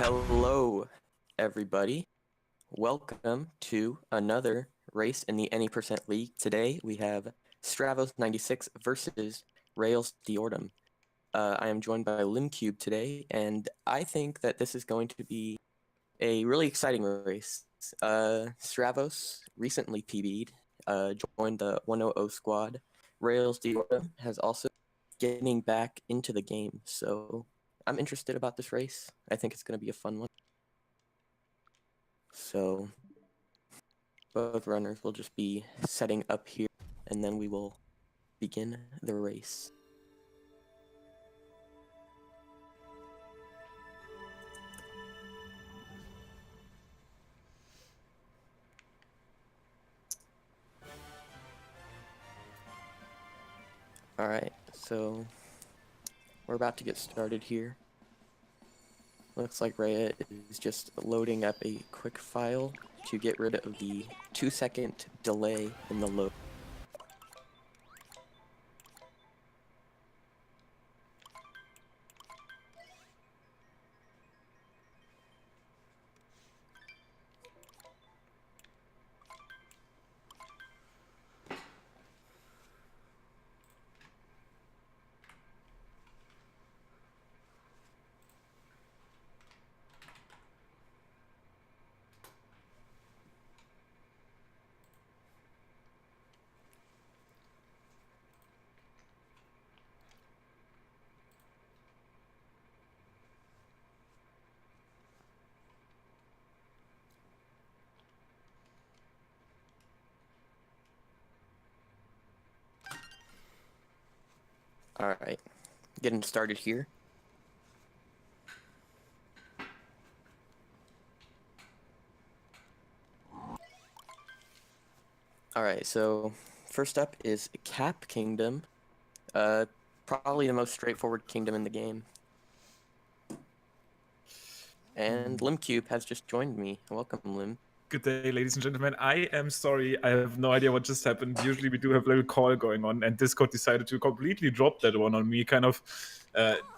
Hello, everybody. Welcome to another race in the Any Percent League. Today we have Stravos96 versus reyalsdiorteM. I am joined by Limcube today, and I think that this is going to be a really exciting race. Stravos recently PB'd, joined the 100 squad. reyalsdiorteM has also getting back into the game, so I'm interested about this race. I think it's going to be a fun one. So both runners will just be setting up here, and then we will begin the race. Alright, so we're about to get started here. Looks like Rhea is just loading up a quick file to get rid of the 2-second delay in the load. Alright, getting started here. Alright, so first up is Cap Kingdom. Probably the most straightforward kingdom in the game. And Limcube has just joined me. Welcome, Lim. Good day, ladies and gentlemen. I am sorry, I have no idea what just happened. Usually we do have a little call going on, and Discord decided to completely drop that one on me, kind of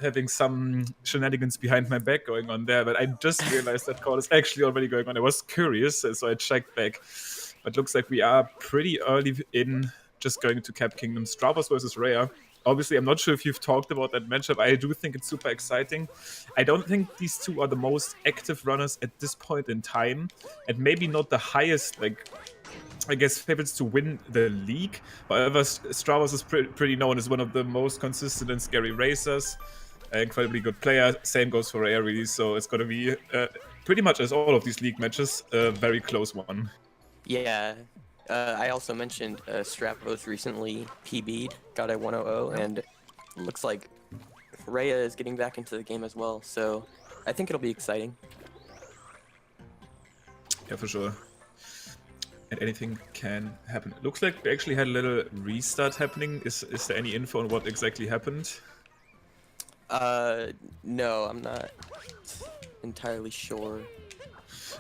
having some shenanigans behind my back going on there. But I just realized that call is actually already going on. I was curious, so I checked back. But looks like we are pretty early in just going to Cap Kingdom. Stravos versus Rhea. Obviously, I'm not sure if you've talked about that matchup. I do think it's super exciting. I don't think these two are the most active runners at this point in time, and maybe not the highest, like, I guess, favorites to win the league. However, Stravos is pretty known as one of the most consistent and scary racers. Incredibly good player. Same goes for Rhea, really. So it's going to be pretty much, as all of these league matches, a very close one. Yeah. I also mentioned Stravos recently PB'd, got a 100, and looks like Rhea is getting back into the game as well, so I think it'll be exciting. Yeah, for sure. And anything can happen. It looks like we actually had a little restart happening. Is there any info on what exactly happened? No, I'm not entirely sure.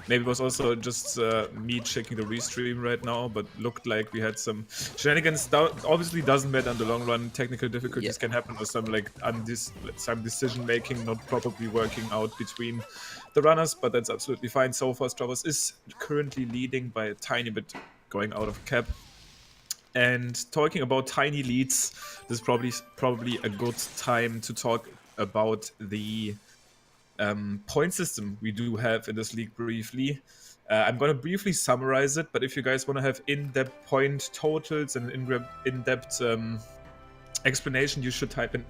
Maybe it was also just me checking the restream right now, but looked like we had some shenanigans. Obviously doesn't matter in the long run. Technical difficulties can happen, or some like some decision making not properly working out between the runners, but that's absolutely fine. So far, Stravos is currently leading by a tiny bit, going out of cap. And talking about tiny leads, this is probably a good time to talk about the point system we do have in this league briefly. I'm going to briefly summarize it, but if you guys want to have in-depth point totals and in-depth explanation, you should type in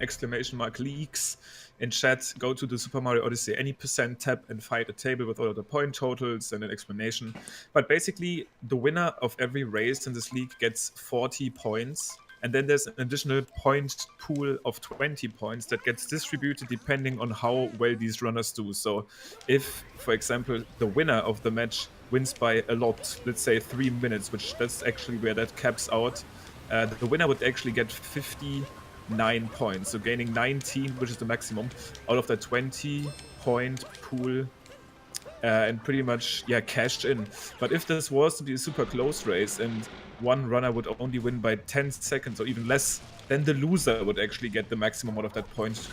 !leagues in chat. Go to the Super Mario Odyssey any % tab and find a table with all of the point totals and an explanation. But basically, the winner of every race in this league gets 40 points. And then there's an additional point pool of 20 points that gets distributed depending on how well these runners do. So if, for example, the winner of the match wins by a lot, let's say 3 minutes, which that's actually where that caps out, the winner would actually get 59 points. So gaining 19, which is the maximum, out of that 20-point pool. And pretty much, yeah, cashed in. But if this was to be a super close race and one runner would only win by 10 seconds or even less, then the loser would actually get the maximum out of that point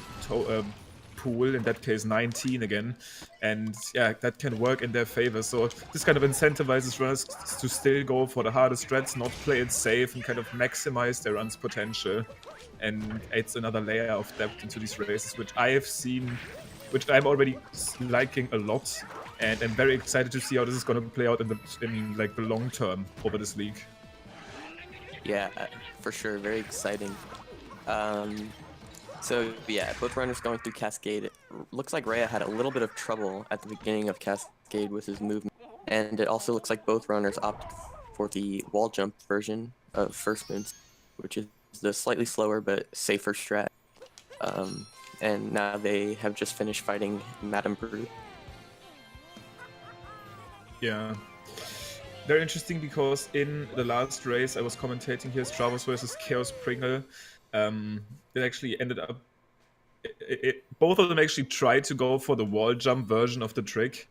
pool, in that case 19 again, and yeah, that can work in their favor. So this kind of incentivizes runners to still go for the hardest strats, not play it safe, and kind of maximize their run's potential, and adds another layer of depth into these races, which I have seen, which I'm already liking a lot, and I'm very excited to see how this is going to play out in like the long term over this league. Yeah, for sure, very exciting. So yeah, both runners going through Cascade. It looks like Rhea had a little bit of trouble at the beginning of Cascade with his movement, and it also looks like both runners opted for the wall jump version of First Moons, which is the slightly slower but safer strat. And now they have just finished fighting Madame Brood. Yeah. Very interesting, because in the last race I was commentating here, Stravos versus Chaos Pringle, it actually ended up... both of them actually tried to go for the wall jump version of the trick,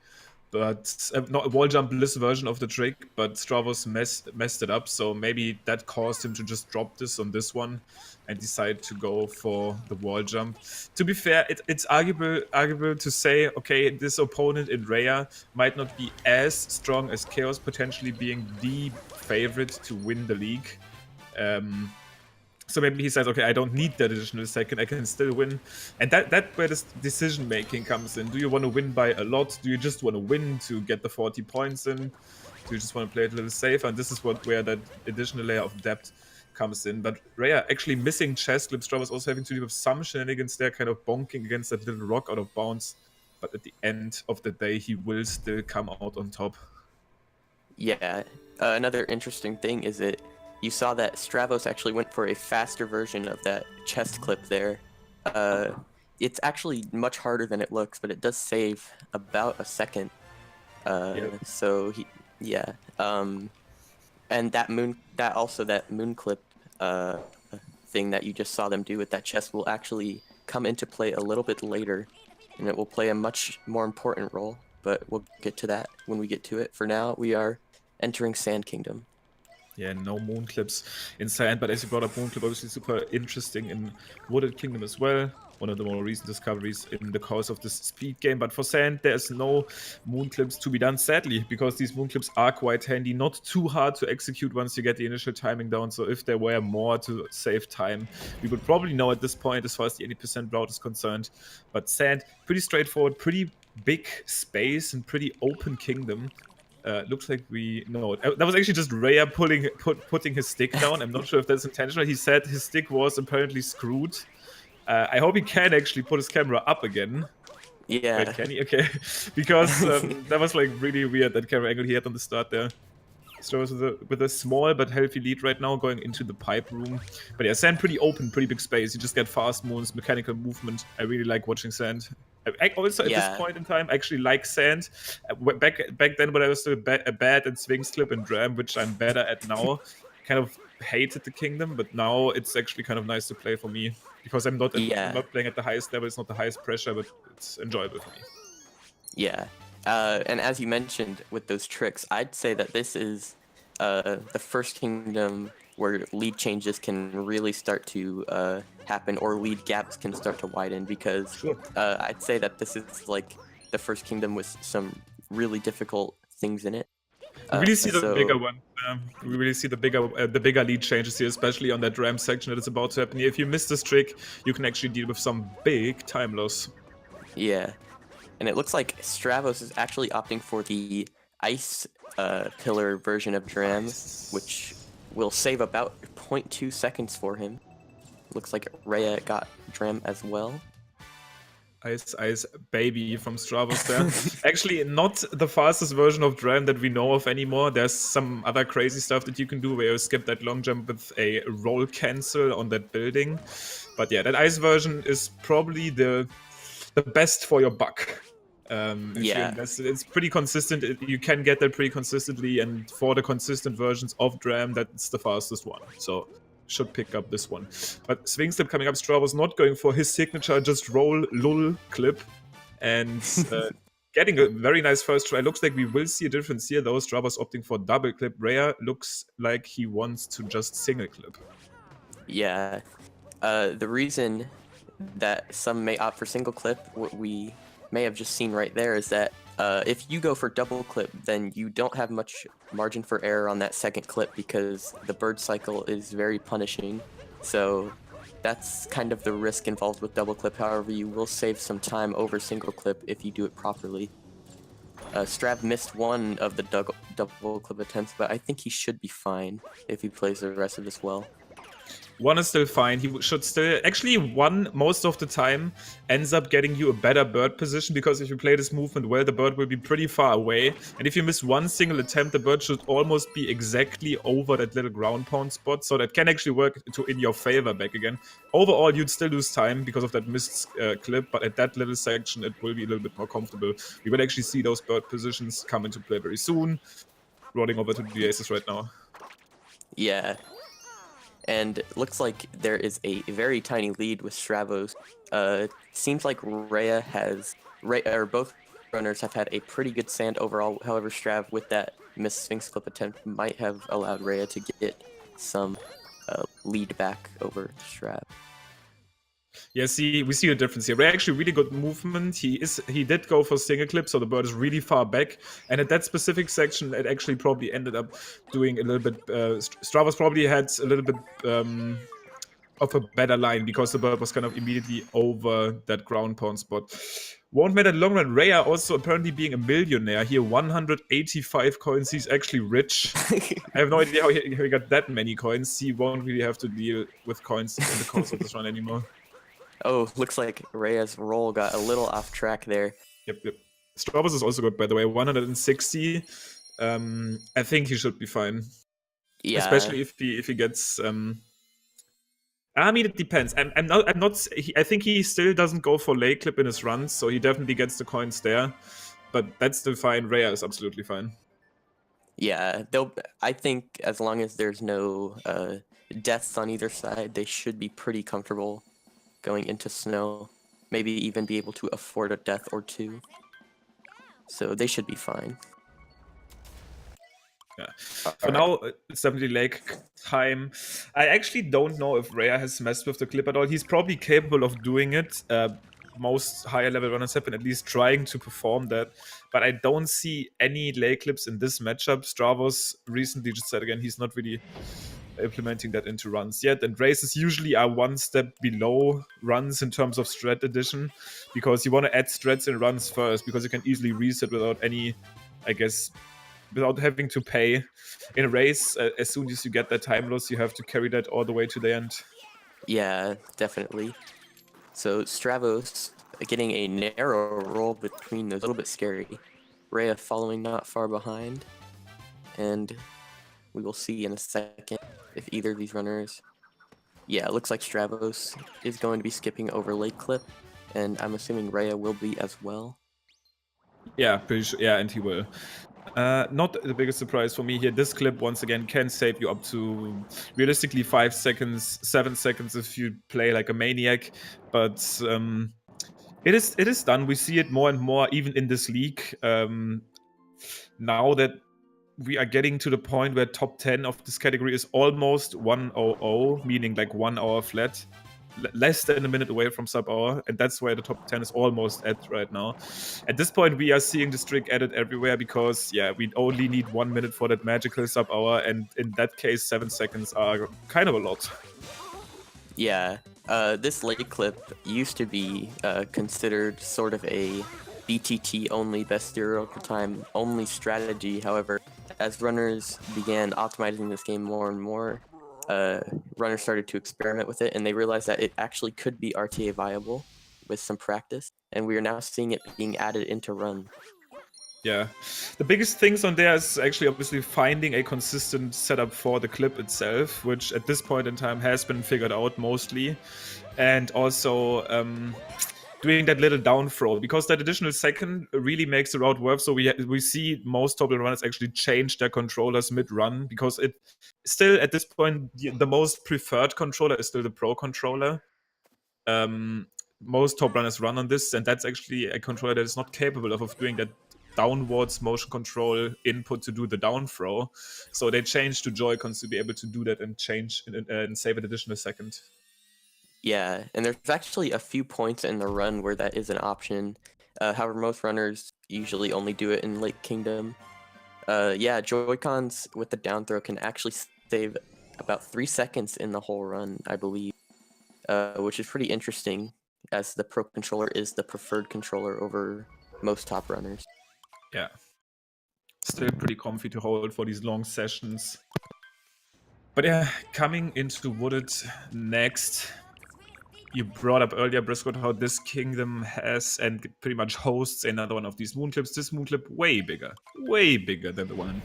but not a wall jump-less version of the trick, but Stravos messed it up, so maybe that caused him to just drop this on this one and decide to go for the wall jump. To be fair, it's arguable to say, okay, this opponent in Rhea might not be as strong as Chaos, potentially being the favorite to win the league. So maybe he says, okay, I don't need that additional second, I can still win. And that where this decision making comes in. Do you want to win by a lot? Do you just want to win to get the 40 points in? Do you just want to play it a little safer? And this is where that additional layer of depth comes in. But Rhea actually missing chest clip. Stravos also having to deal with some shenanigans there, kind of bonking against that little rock out of bounds. But at the end of the day, he will still come out on top. Yeah, another interesting thing is that you saw that Stravos actually went for a faster version of that chest clip there. It's actually much harder than it looks, but it does save about a second. So and that moon clip thing that you just saw them do with that chest will actually come into play a little bit later, and it will play a much more important role, but we'll get to that when we get to it. For now, we are entering Sand Kingdom. Yeah, no moon clips in Sand, but as you brought up, moon clip obviously super interesting in Wooded Kingdom as well. One of the more recent discoveries in the course of this speed game. But for Sand, there's no moon clips to be done, sadly, because these moon clips are quite handy, not too hard to execute once you get the initial timing down. So if there were more to save time, we would probably know at this point as far as the 80% route is concerned. But Sand, pretty straightforward, pretty big space and pretty open kingdom. Looks like that was actually just Rhea putting his stick down. I'm not sure if that's intentional. He said his stick was apparently screwed. I hope he can actually put his camera up again. Yeah. Wait, can he? Okay. Because that was like really weird, that camera angle he had on the start there. Stravos with a small but healthy lead right now, going into the pipe room. But yeah, Sand pretty open, pretty big space. You just get fast moves, mechanical movement. I really like watching Sand. I also, at this point in time, actually like Sand. Back then, when I was still bad at Swings Clip and Dram, which I'm better at now, kind of hated the Kingdom, but now it's actually kind of nice to play for me, because I'm not playing at the highest level. It's not the highest pressure, but it's enjoyable for me. Yeah. And as you mentioned with those tricks, I'd say that this is the first Kingdom where lead changes can really start to happen, or lead gaps can start to widen, because I'd say that this is like the first Kingdom with some really difficult things in it. We really see the bigger one. We really see the bigger lead changes here, especially on that ramp section that is about to happen here. If you miss this trick, you can actually deal with some big time loss. Yeah. And it looks like Stravos is actually opting for the ice pillar version of Dram, which will save about 0.2 seconds for him. Looks like Rhea got Dram as well. Ice baby from Stravos there. Actually, not the fastest version of Dram that we know of anymore. There's some other crazy stuff that you can do where you skip that long jump with a roll cancel on that building. But yeah, that ice version is probably the best for your buck. It's pretty consistent. You can get that pretty consistently, and for the consistent versions of Dram, that's the fastest one. So should pick up this one. But Swing Slip coming up, Stravos not going for his signature just roll lull clip, and getting a very nice first try. Looks like we will see a difference here though. Stravos opting for double clip. Rhea looks like he wants to just single clip. Yeah. The reason that some may opt for single clip. What we may have just seen right there is that if you go for double clip, then you don't have much margin for error on that second clip because the bird cycle is very punishing. So that's kind of the risk involved with double clip. However, you will save some time over single clip if you do it properly. Strav missed one of the double clip attempts, but I think he should be fine if he plays the rest of this well. One is still fine. He should still... Actually, one, most of the time, ends up getting you a better bird position, because if you play this movement well, the bird will be pretty far away. And if you miss one single attempt, the bird should almost be exactly over that little ground pound spot. So that can actually work in your favor back again. Overall, you'd still lose time because of that missed clip, but at that little section, it will be a little bit more comfortable. We will actually see those bird positions come into play very soon. Rolling over to the aces right now. Yeah. And it looks like there is a very tiny lead with Stravos. Seems like both runners have had a pretty good sand overall. However, Strav, with that missed Sphinx clip attempt, might have allowed Rhea to get some lead back over Strav. Yeah, we see a difference here. Ray actually really good movement. He did go for single clip, so the bird is really far back. And at that specific section, it actually probably ended up doing a little bit. Stravos probably had a little bit of a better line because the bird was kind of immediately over that ground pound spot. Won't matter in the long run. Raya also apparently being a millionaire here, 185 coins. He's actually rich. I have no idea how he got that many coins. He won't really have to deal with coins in the course of this run anymore. Oh, looks like Raya's roll got a little off track there. Yep. Stravos is also good, by the way. 160. I think he should be fine. Yeah. Especially if he gets. I mean, it depends. I'm not. I think he still doesn't go for lay clip in his runs, so he definitely gets the coins there. But that's still fine. Raya is absolutely fine. Yeah, I think as long as there's no deaths on either side, they should be pretty comfortable going into snow. Maybe even be able to afford a death or two. So they should be fine. Yeah. For now, it's definitely lake time. I actually don't know if Raya has messed with the clip at all. He's probably capable of doing it. Most higher level runners have been at least trying to perform that. But I don't see any lake clips in this matchup. Stravos recently just said again he's not really implementing that into runs yet. And races usually are one step below runs in terms of strat addition, because you want to add strats in runs first, because you can easily reset without any, I guess, without having to pay. In a race, as soon as you get that time loss, you have to carry that all the way to the end. Yeah, definitely. So Stravos getting a narrow roll between those, a little bit scary. Rhea following not far behind. And we will see in a second if either of these runners... Yeah, it looks like Stravos is going to be skipping over lake clip. And I'm assuming Rhea will be as well. Yeah, pretty sure. Yeah, and he will. Not the biggest surprise for me here. This clip, once again, can save you up to realistically 5 seconds, 7 seconds if you play like a maniac. But it is done. We see it more and more, even in this league. Now that we are getting to the point where top 10 of this category is almost 1:00, meaning like 1 hour flat. Less than a minute away from sub-hour, and that's where the top 10 is almost at right now. At this point, we are seeing the streak added everywhere because, yeah, we only need 1 minute for that magical sub-hour, and in that case, 7 seconds are kind of a lot. Yeah, this lake clip used to be considered sort of a BTT only, best theoretical time only strategy. However, as runners began optimizing this game more and more, runners started to experiment with it, and they realized that it actually could be RTA viable with some practice, and we are now seeing it being added into run. Yeah, the biggest things on there is actually obviously finding a consistent setup for the clip itself, which at this point in time has been figured out mostly, and also doing that little down throw, because that additional second really makes the route work. So we see most top runners actually change their controllers mid-run, because it still, at this point, the most preferred controller is still the Pro controller. Most top runners run on this, and that's actually a controller that is not capable of doing that downwards motion control input to do the down throw. So they changed to Joy-Cons to be able to do that and change and save an additional second. Yeah, and there's actually a few points in the run where that is an option. However, most runners usually only do it in Lake Kingdom. Yeah, Joy-Cons with the down throw can actually save about 3 seconds in the whole run, I believe, which is pretty interesting, as the Pro Controller is the preferred controller over most top runners. Yeah. Still pretty comfy to hold for these long sessions. But yeah, coming into Wooded next, you brought up earlier, Briscoe, how this kingdom has and pretty much hosts another one of these moon clips. This moon clip way bigger than the one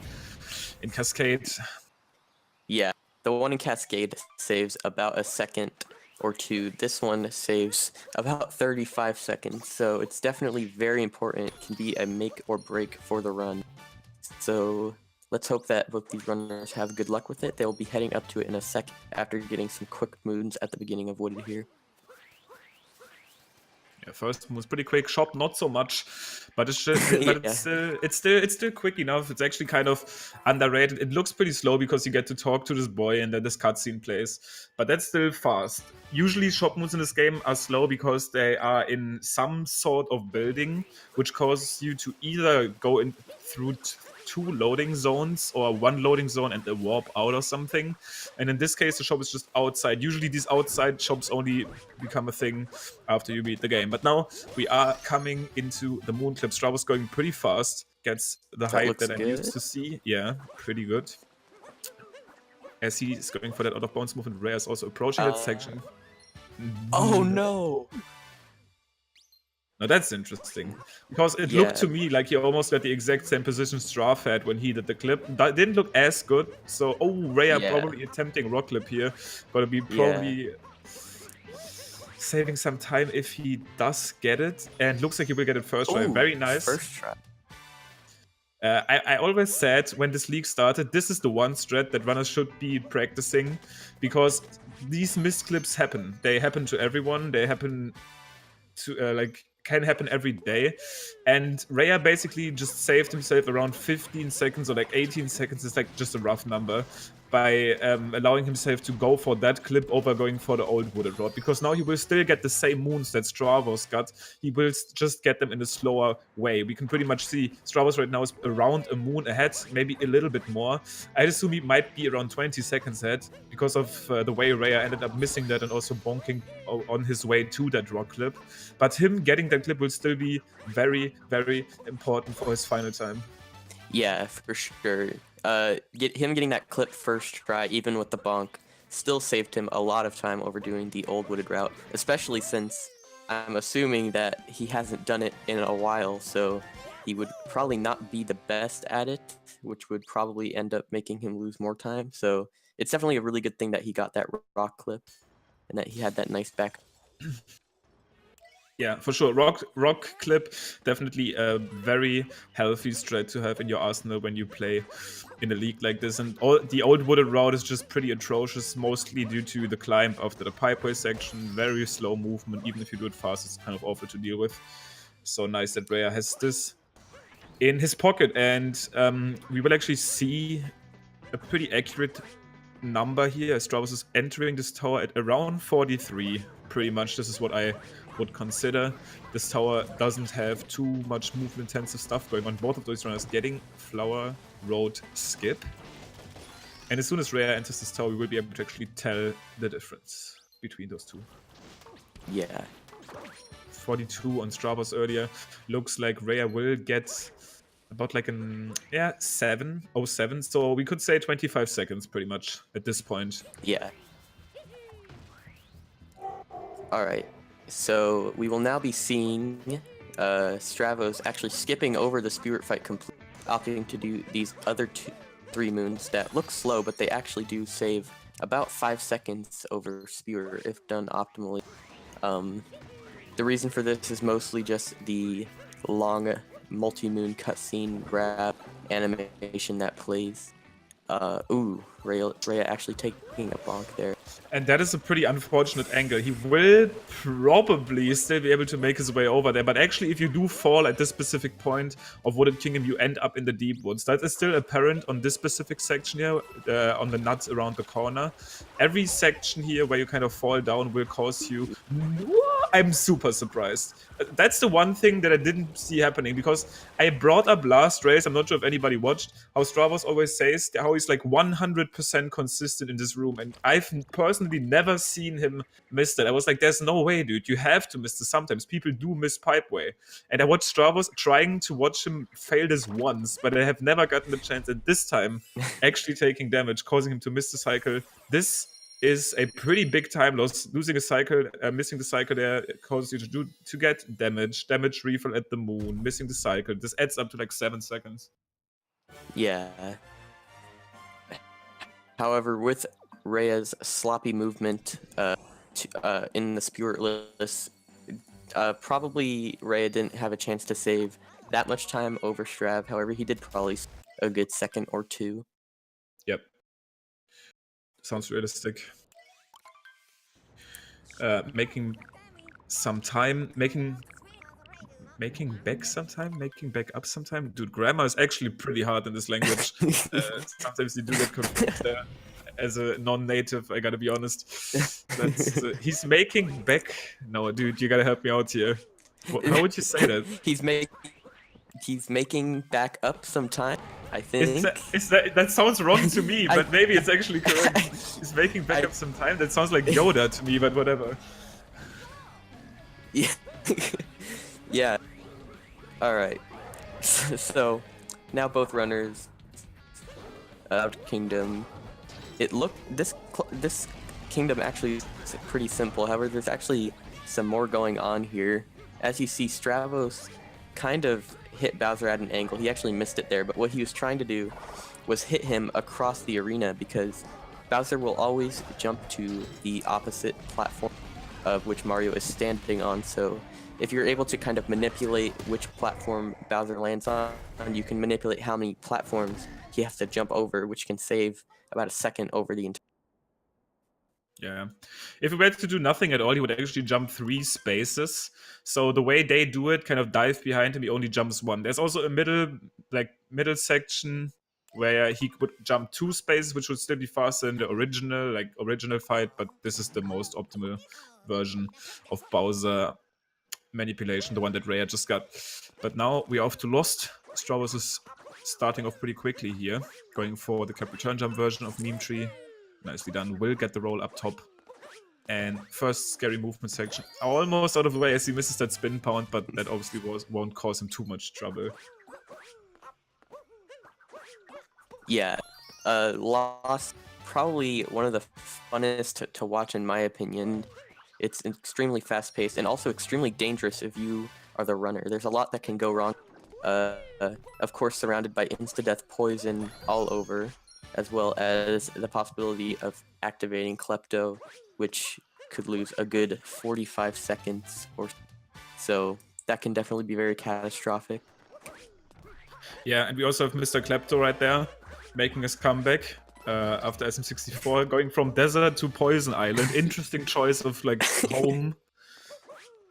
in Cascade. Yeah, the one in Cascade saves about a second or two. This one saves about 35 seconds, so it's definitely very important. It can be a make or break for the run. So let's hope that both these runners have good luck with it. They'll be heading up to it in a second after getting some quick moons at the beginning of Wooded here. Yeah, first move's pretty quick. Shop not so much, but it's still quick enough. It's actually kind of underrated. It looks pretty slow because you get to talk to this boy and then this cutscene plays, but that's still fast. Usually shop moves in this game are slow because they are in some sort of building, which causes you to either go in through two loading zones or one loading zone and a warp out or something. And in this case, the shop is just outside. Usually these outside shops only become a thing after you beat the game. But now we are coming into the moon clip. Stravos going pretty fast. Gets the height that I'm used to see. Yeah, pretty good. As he's going for that out of bounds move, and Rhea is also approaching that section. Oh no! Now that's interesting, because it looked to me like he almost got the exact same position Strav had when he did the clip. That didn't look as good, so Rhea probably attempting rock clip here. Gotta be probably saving some time if he does get it, and looks like he will get it first try. Very nice. First try. I always said when this league started, this is the one strat that runners should be practicing, because these missed clips happen. They happen to everyone. They happen to can happen every day, and Rhea basically just saved himself around 15 seconds or like 18 seconds. It's like just a rough number, by allowing himself to go for that clip over going for the old Wooded Rod, because now he will still get the same moons that Stravos got. He will just get them in a slower way. We can pretty much see Stravos right now is around a moon ahead, maybe a little bit more. I'd assume he might be around 20 seconds ahead because of the way Rhea ended up missing that and also bonking on his way to that rock clip. But him getting that clip will still be very, very important for his final time. Yeah, for sure. Him getting that clip first try, even with the bonk, still saved him a lot of time over doing the old Wooded route, especially since I'm assuming that he hasn't done it in a while, so he would probably not be the best at it, which would probably end up making him lose more time. So it's definitely a really good thing that he got that rock clip and that he had that nice back. Yeah, for sure. Rock clip, definitely a very healthy strat to have in your arsenal when you play in a league like this. And the old Wooded route is just pretty atrocious, mostly due to the climb after the pipeway section. Very slow movement. Even if you do it fast, it's kind of awful to deal with. So nice that Rhea has this in his pocket. And we will actually see a pretty accurate number here. Stravos is entering this tower at around 43. Pretty much, this is what I would consider. This tower doesn't have too much movement intensive stuff going on. Both of those runners getting Flower Road skip. And as soon as Rhea enters this tower, we will be able to actually tell the difference between those two. Yeah. 42 on Stravos earlier. Looks like Rhea will get about like an 7:07. So we could say 25 seconds pretty much at this point. Yeah. Alright. So we will now be seeing Stravos actually skipping over the Spirit fight completely, opting to do these other 3 moons that look slow, but they actually do save about 5 seconds over Spirit if done optimally. The reason for this is mostly just the long multi-moon cutscene grab animation that plays. Ooh, Rhea actually taking a bonk there. And that is a pretty unfortunate angle. He will probably still be able to make his way over there, but actually if you do fall at this specific point of Wooded Kingdom, you end up in the deep woods. That is still apparent on this specific section here, on the nuts around the corner. Every section here where you kind of fall down will cause you... I'm super surprised. That's the one thing that I didn't see happening, because I brought up last race, I'm not sure if anybody watched, how Stravos always says how he's like 100% consistent in this room, and I've personally never seen him miss that. I was like, there's no way, dude, you have to miss this sometimes. People do miss Pipeway. And I watched Stravos trying to watch him fail this once, but I have never gotten the chance, and this time actually taking damage, causing him to miss the cycle. This is a pretty big time loss. Losing a cycle, missing the cycle there causes you to get damage refill at the moon, missing the cycle. This adds up to like 7 seconds. Yeah. However, with Rhea's sloppy movement in the Spiritless, probably Rhea didn't have a chance to save that much time over Strav. However, he did probably save a good second or two. Yep. Sounds realistic. Making some time, making back some time, making back up some time. Dude, grammar is actually pretty hard in this language. Sometimes you do get confused there. As a non-native, I gotta be honest. That's, he's making back... No, dude, you gotta help me out here. How would you say that? He's making back up some time, I think. That sounds wrong to me, but maybe it's actually correct. He's making back up some time. That sounds like Yoda to me, but whatever. Yeah. Yeah. Alright. So, now both runners out of Kingdom. It looked... This Kingdom actually is pretty simple. However, there's actually some more going on here. As you see, Stravos kind of hit Bowser at an angle. He actually missed it there, but what he was trying to do was hit him across the arena, because Bowser will always jump to the opposite platform of which Mario is standing on. So if you're able to kind of manipulate which platform Bowser lands on, you can manipulate how many platforms he has to jump over, which can save about a second over the entire... Yeah. If we were to do nothing at all, he would actually jump 3 spaces. So the way they do it, kind of dive behind him, he only jumps 1. There's also a middle section where he would jump 2 spaces, which would still be faster than the original fight, but this is the most optimal version of Bowser manipulation, the one that Rhea just got. But now we're off to Lost. Stravos is starting off pretty quickly here, going for the cap return jump version of Meme Tree. Nicely done. Will get the roll up top. And first scary movement section. Almost out of the way as he misses that spin pound, but that obviously won't cause him too much trouble. Yeah. Lost, probably one of the funnest to watch in my opinion. It's extremely fast-paced and also extremely dangerous if you are the runner. There's a lot that can go wrong. Of course, surrounded by insta-death poison all over, as well as the possibility of activating Klepto, which could lose a good 45 seconds or so. That can definitely be very catastrophic. Yeah, and we also have Mr. Klepto right there, making his comeback after SM64, going from Desert to Poison Island. Interesting choice of, like, home.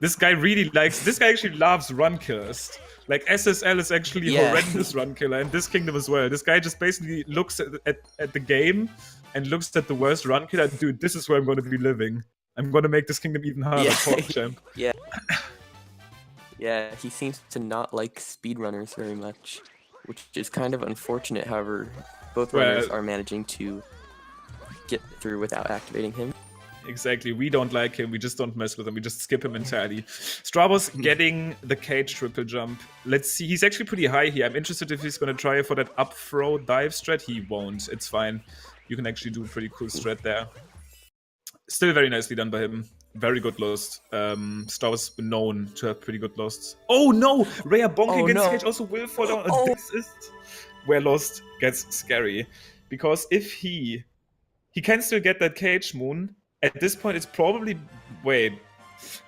This guy actually loves run killers. Like, SSL is actually horrendous run killer, and this Kingdom as well. This guy just basically looks at the game and looks at the worst run killer. Dude, this is where I'm going to be living. I'm going to make this Kingdom even harder, champ. Yeah. Yeah, he seems to not like speedrunners very much, which is kind of unfortunate. However, both runners are managing to get through without activating him. Exactly, we don't like him, we just don't mess with him, we just skip him entirely. Stravos getting the cage triple jump. Let's see, he's actually pretty high here. I'm interested if he's gonna try for that up throw dive strat. He won't, it's fine. You can actually do a pretty cool strat there. Still very nicely done by him. Very good lost. Stravos known to have pretty good losts. Oh no! Rhea bonking against cage also will fall down. This is where Lost gets scary. Because if he can still get that cage moon. At this point, it's probably... Wait.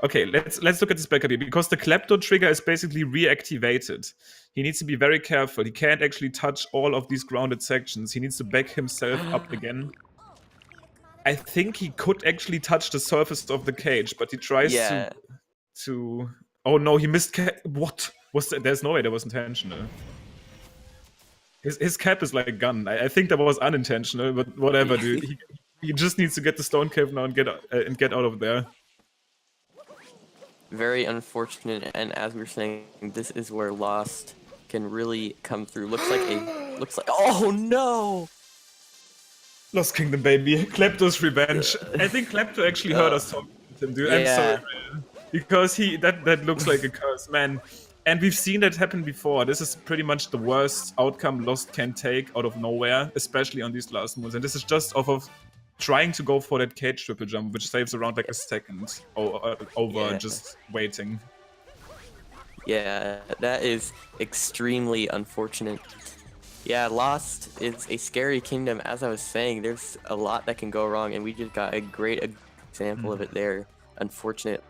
Okay, let's look at this backup here, because the Klepto trigger is basically reactivated. He needs to be very careful. He can't actually touch all of these grounded sections. He needs to back himself up again. I think he could actually touch the surface of the cage, but he tries to... Oh no, he missed what? Was that? There's no way that was intentional. His cap is like a gun. I think that was unintentional, but whatever, dude. He just needs to get the stone cave now and get out of there. Very unfortunate, and as we were saying, this is where Lost can really come through. Looks like oh no! Lost Kingdom, baby. Klepto's revenge. I think Klepto actually heard us talking to him, dude. I'm sorry, man. Because that looks like a curse, man. And we've seen that happen before. This is pretty much the worst outcome Lost can take out of nowhere, especially on these last moves. And this is just off of trying to go for that cage triple jump, which saves around like a second over just waiting. Yeah, that is extremely unfortunate. Yeah, Lost is a scary kingdom. As I was saying, there's a lot that can go wrong, and we just got a great example of it there. Unfortunate.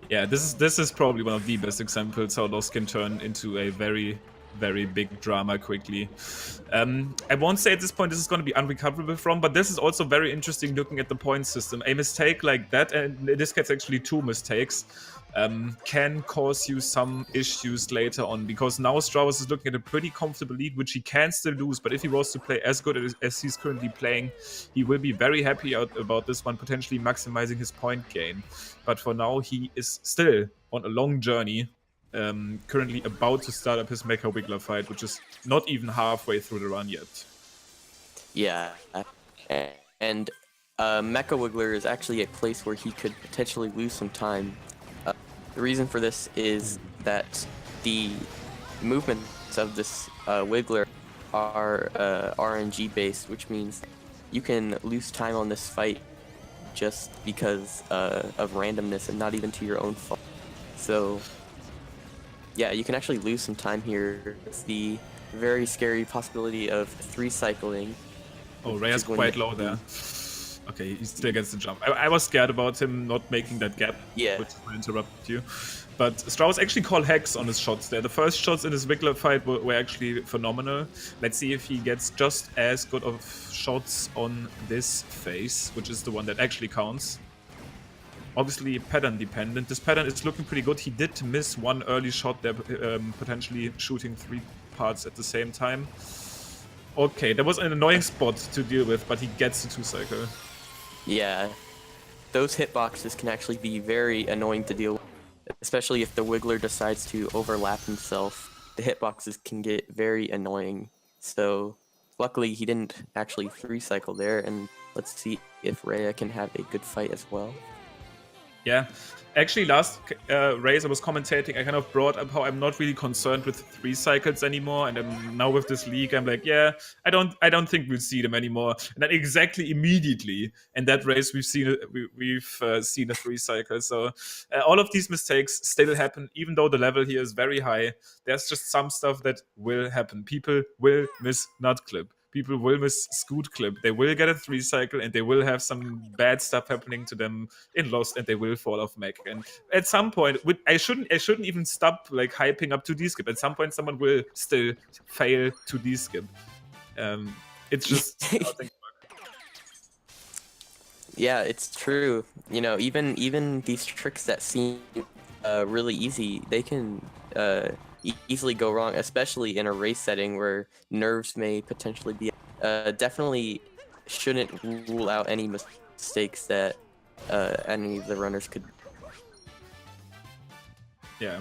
Yeah, this is probably one of the best examples how Lost can turn into a very, very big drama quickly. I won't say at this point this is going to be unrecoverable from, but this is also very interesting looking at the point system. A mistake like that, and in this case actually 2 mistakes, can cause you some issues later on, because now Stravos is looking at a pretty comfortable lead, which he can still lose, but if he was to play as good as he's currently playing, he will be very happy about this one, potentially maximizing his point gain. But for now, he is still on a long journey, currently about to start up his Mecha Wiggler fight, which is not even halfway through the run yet. Yeah, and Mecha Wiggler is actually a place where he could potentially lose some time. The reason for this is that the movements of this Wiggler are RNG based, which means you can lose time on this fight just because of randomness and not even to your own fault. So yeah, you can actually lose some time here. It's the very scary possibility of 3-cycling. Oh, Ray is quite low there. Okay, he still gets the jump. I was scared about him not making that gap, which interrupted you. But Stravos actually called hacks on his shots there. The first shots in his Wiggler fight were actually phenomenal. Let's see if he gets just as good of shots on this phase, which is the one that actually counts. Obviously pattern dependent. This pattern is looking pretty good. He did miss one early shot there, potentially shooting 3 parts at the same time. Okay, that was an annoying spot to deal with, but he gets the 2-cycle. Yeah, those hitboxes can actually be very annoying to deal with, especially if the Wiggler decides to overlap himself. The hitboxes can get very annoying. So luckily he didn't actually 3-cycle there, and let's see if Rhea can have a good fight as well. Yeah, actually last race I was commentating, I kind of brought up how I'm not really concerned with 3 cycles ananymore, and now with this league I'm like, yeah, I don't think we'll see them anymore. And then exactly immediately in that race we've seen a 3-cycle. So all of these mistakes still happen, even though the level here is very high. There's just some stuff that will happen. People will miss nut clip. People will miss Scoot Clip. They will get a 3-cycle, and they will have some bad stuff happening to them in Lost, and they will fall off mech. And at some point, I shouldn't even stop like hyping up 2D skip. At some point, someone will still fail 2D skip. It's just Yeah, it's true. You know, even these tricks that seem really easy, they can easily go wrong, especially in a race setting where nerves may potentially be. Definitely shouldn't rule out any mistakes that any of the runners could. Yeah,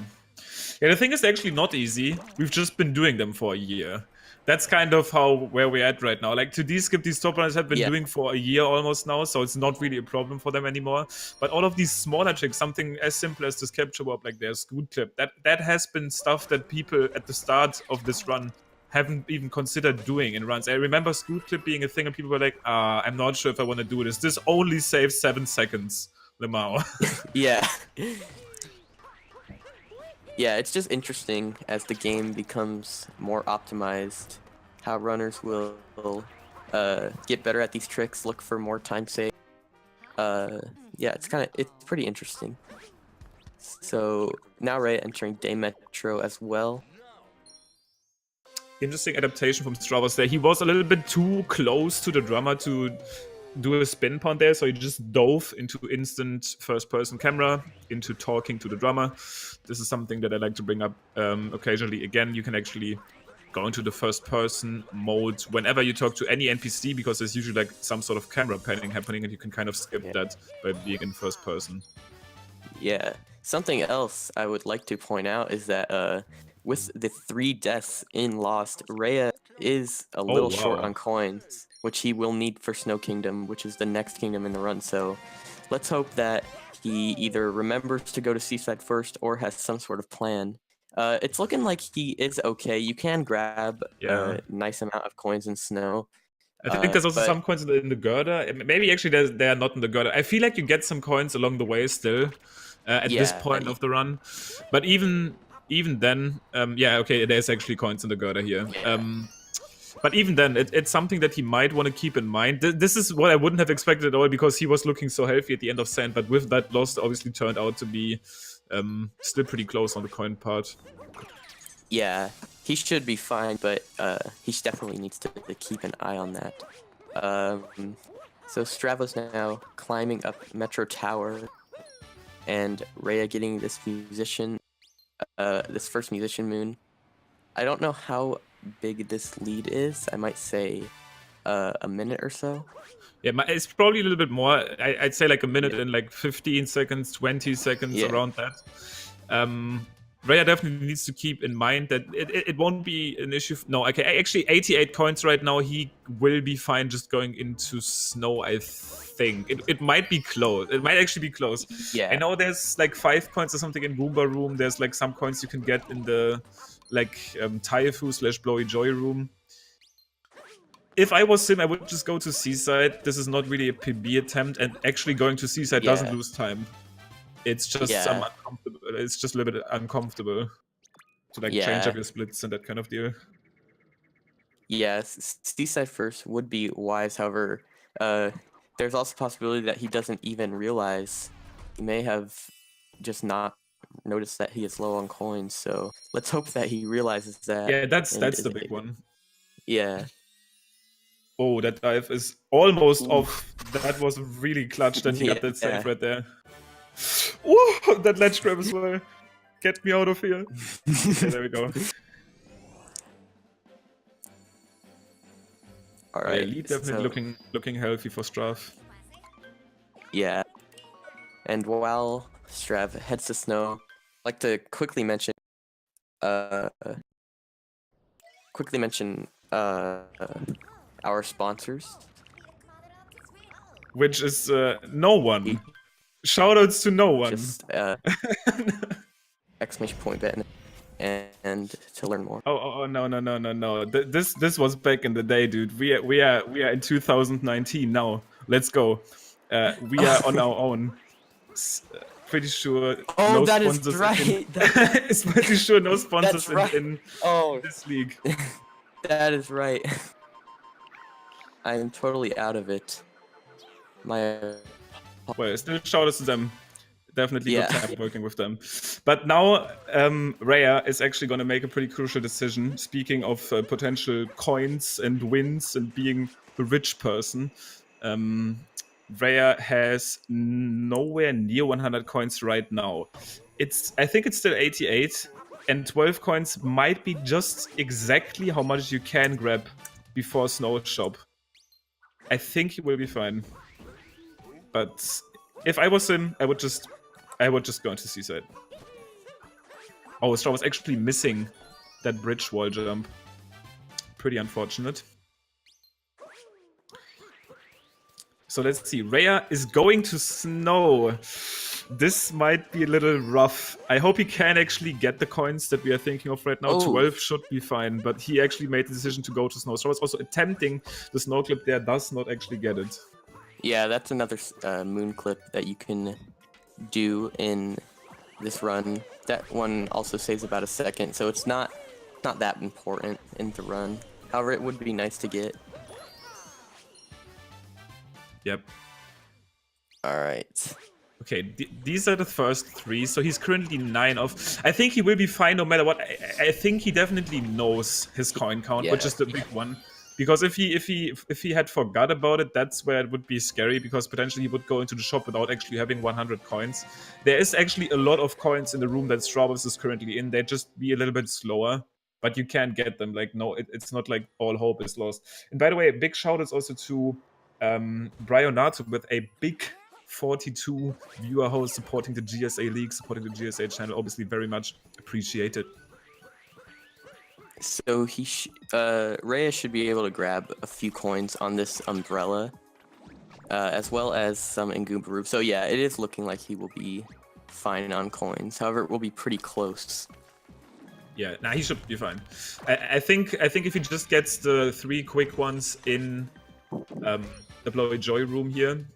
the thing is actually not easy. We've just been doing them for a year. That's kind of where we're at right now. Like 2D skip, these top runners have been doing for a year almost now, so it's not really a problem for them anymore. But all of these smaller tricks, something as simple as this capture warp, like their Scoot Clip, that has been stuff that people at the start of this run haven't even considered doing in runs. I remember Scoot Clip being a thing, and people were like, I'm not sure if I want to do this. This only saves 7 seconds, Lemao. Yeah. Yeah, it's just interesting as the game becomes more optimized, how runners will get better at these tricks, look for more time save. yeah, it's pretty interesting. So now Ray entering Day Metro as well. Interesting adaptation from Stravos there. He was a little bit too close to the drummer to do a spin pound there, so he just dove into instant first-person camera, into talking to the drummer. This is something that I like to bring up occasionally. Again, you can actually go into the first-person mode whenever you talk to any NPC, because there's usually like some sort of camera panning happening, and you can kind of skip that by being in first person. Yeah. Something else I would like to point out is that with the 3 deaths in Lost, Rhea is a little short on coins, which he will need for Snow Kingdom, which is the next kingdom in the run. So let's hope that he either remembers to go to Seaside first or has some sort of plan. It's looking like he is okay. You can grab a nice amount of coins in Snow. I think there's also some coins in the girder. Maybe actually they are not in the girder. I feel like you get some coins along the way still at this point of the run. But even then, yeah, okay, there's actually coins in the girder here. But even then, it's something that he might want to keep in mind. This is what I wouldn't have expected at all, because he was looking so healthy at the end of Sand. But with that loss, obviously turned out to be still pretty close on the coin part. Yeah, he should be fine, but he definitely needs to keep an eye on that. So Stravos now climbing up Metro Tower, and Rhea getting this first musician moon. I don't know how big this lead is. I might say a minute or so. Yeah, it's probably a little bit more. I'd say like a minute and like 15 seconds, 20 seconds, around that. Rhea definitely needs to keep in mind that it won't be an issue. No, okay, actually 88 coins right now. He will be fine just going into Snow, I think. It might be close. It might actually be close. Yeah. I know there's like 5 coins or something in Goomba Room. There's like some coins you can get in the like Taifu / Blowy Joy room. If I was him, I would just go to Seaside. This is not really a PB attempt, and actually going to Seaside doesn't lose time. It's just some uncomfortable. It's just a little bit uncomfortable to like change up your splits and that kind of deal. Yes, Seaside first would be wise. However, there's also a possibility that he doesn't even realize. He may have just not noticed that he is low on coins. So let's hope that he realizes that. Yeah, that's the big one. Yeah. Oh, that dive is almost off. That was really clutch that he got that save right there. Whoa, that ledge grab as well. Get me out of here. Okay, there we go. All right. Yeah, lead definitely looking healthy for Strav. Yeah. And while Strav heads to Snow, I'd like to quickly mention our sponsors, which is no one. Shoutouts to no one. Just exclamation point bet and to learn more. Oh no. This was back in the day, dude. We are in 2019 now. Let's go. We are on our own. Pretty sure. Oh, no that sponsors is right. It's pretty sure no sponsors right. in this league. That is right. I am totally out of it. Well, still shoutouts to them. Definitely good time working with them. But now Rhea is actually going to make a pretty crucial decision. Speaking of potential coins and wins and being the rich person, Rhea has nowhere near 100 coins right now. I think it's still 88, and 12 coins might be just exactly how much you can grab before Snow Shop. I think he will be fine. But if I was him, I would just go into Seaside. Oh, Straw was actually missing that bridge wall jump. Pretty unfortunate. So let's see. Rhea is going to Snow. This might be a little rough. I hope he can actually get the coins that we are thinking of right now. Oh. 12 should be fine, but he actually made the decision to go to Snow. Straw was also attempting the Snow clip there, does not actually get it. Yeah, that's another moon clip that you can do in this run. That one also saves about a second, so it's not that important in the run. However, it would be nice to get. Yep. All right. Okay, these are the first 3, so he's currently 9 off. I think he will be fine no matter what. I think he definitely knows his coin count, which Yeah. is the big one. Because if he had forgot about it, that's where it would be scary, because potentially he would go into the shop without actually having 100 coins. There is actually a lot of coins in the room that Stravos is currently in. They just be a little bit slower, but you can get them. Like, no, it's not like all hope is lost. And by the way, a big shout out also to Bryonato with a big 42 viewer host supporting the GSA League, supporting the GSA channel. Obviously, very much appreciated. So Reyes should be able to grab a few coins on this umbrella, as well as some in Goomba Roof. So yeah, it is looking like he will be fine on coins. However, it will be pretty close. Yeah, nah, he should be fine. I think if he just gets the 3 quick ones in the Blowy Joy room here.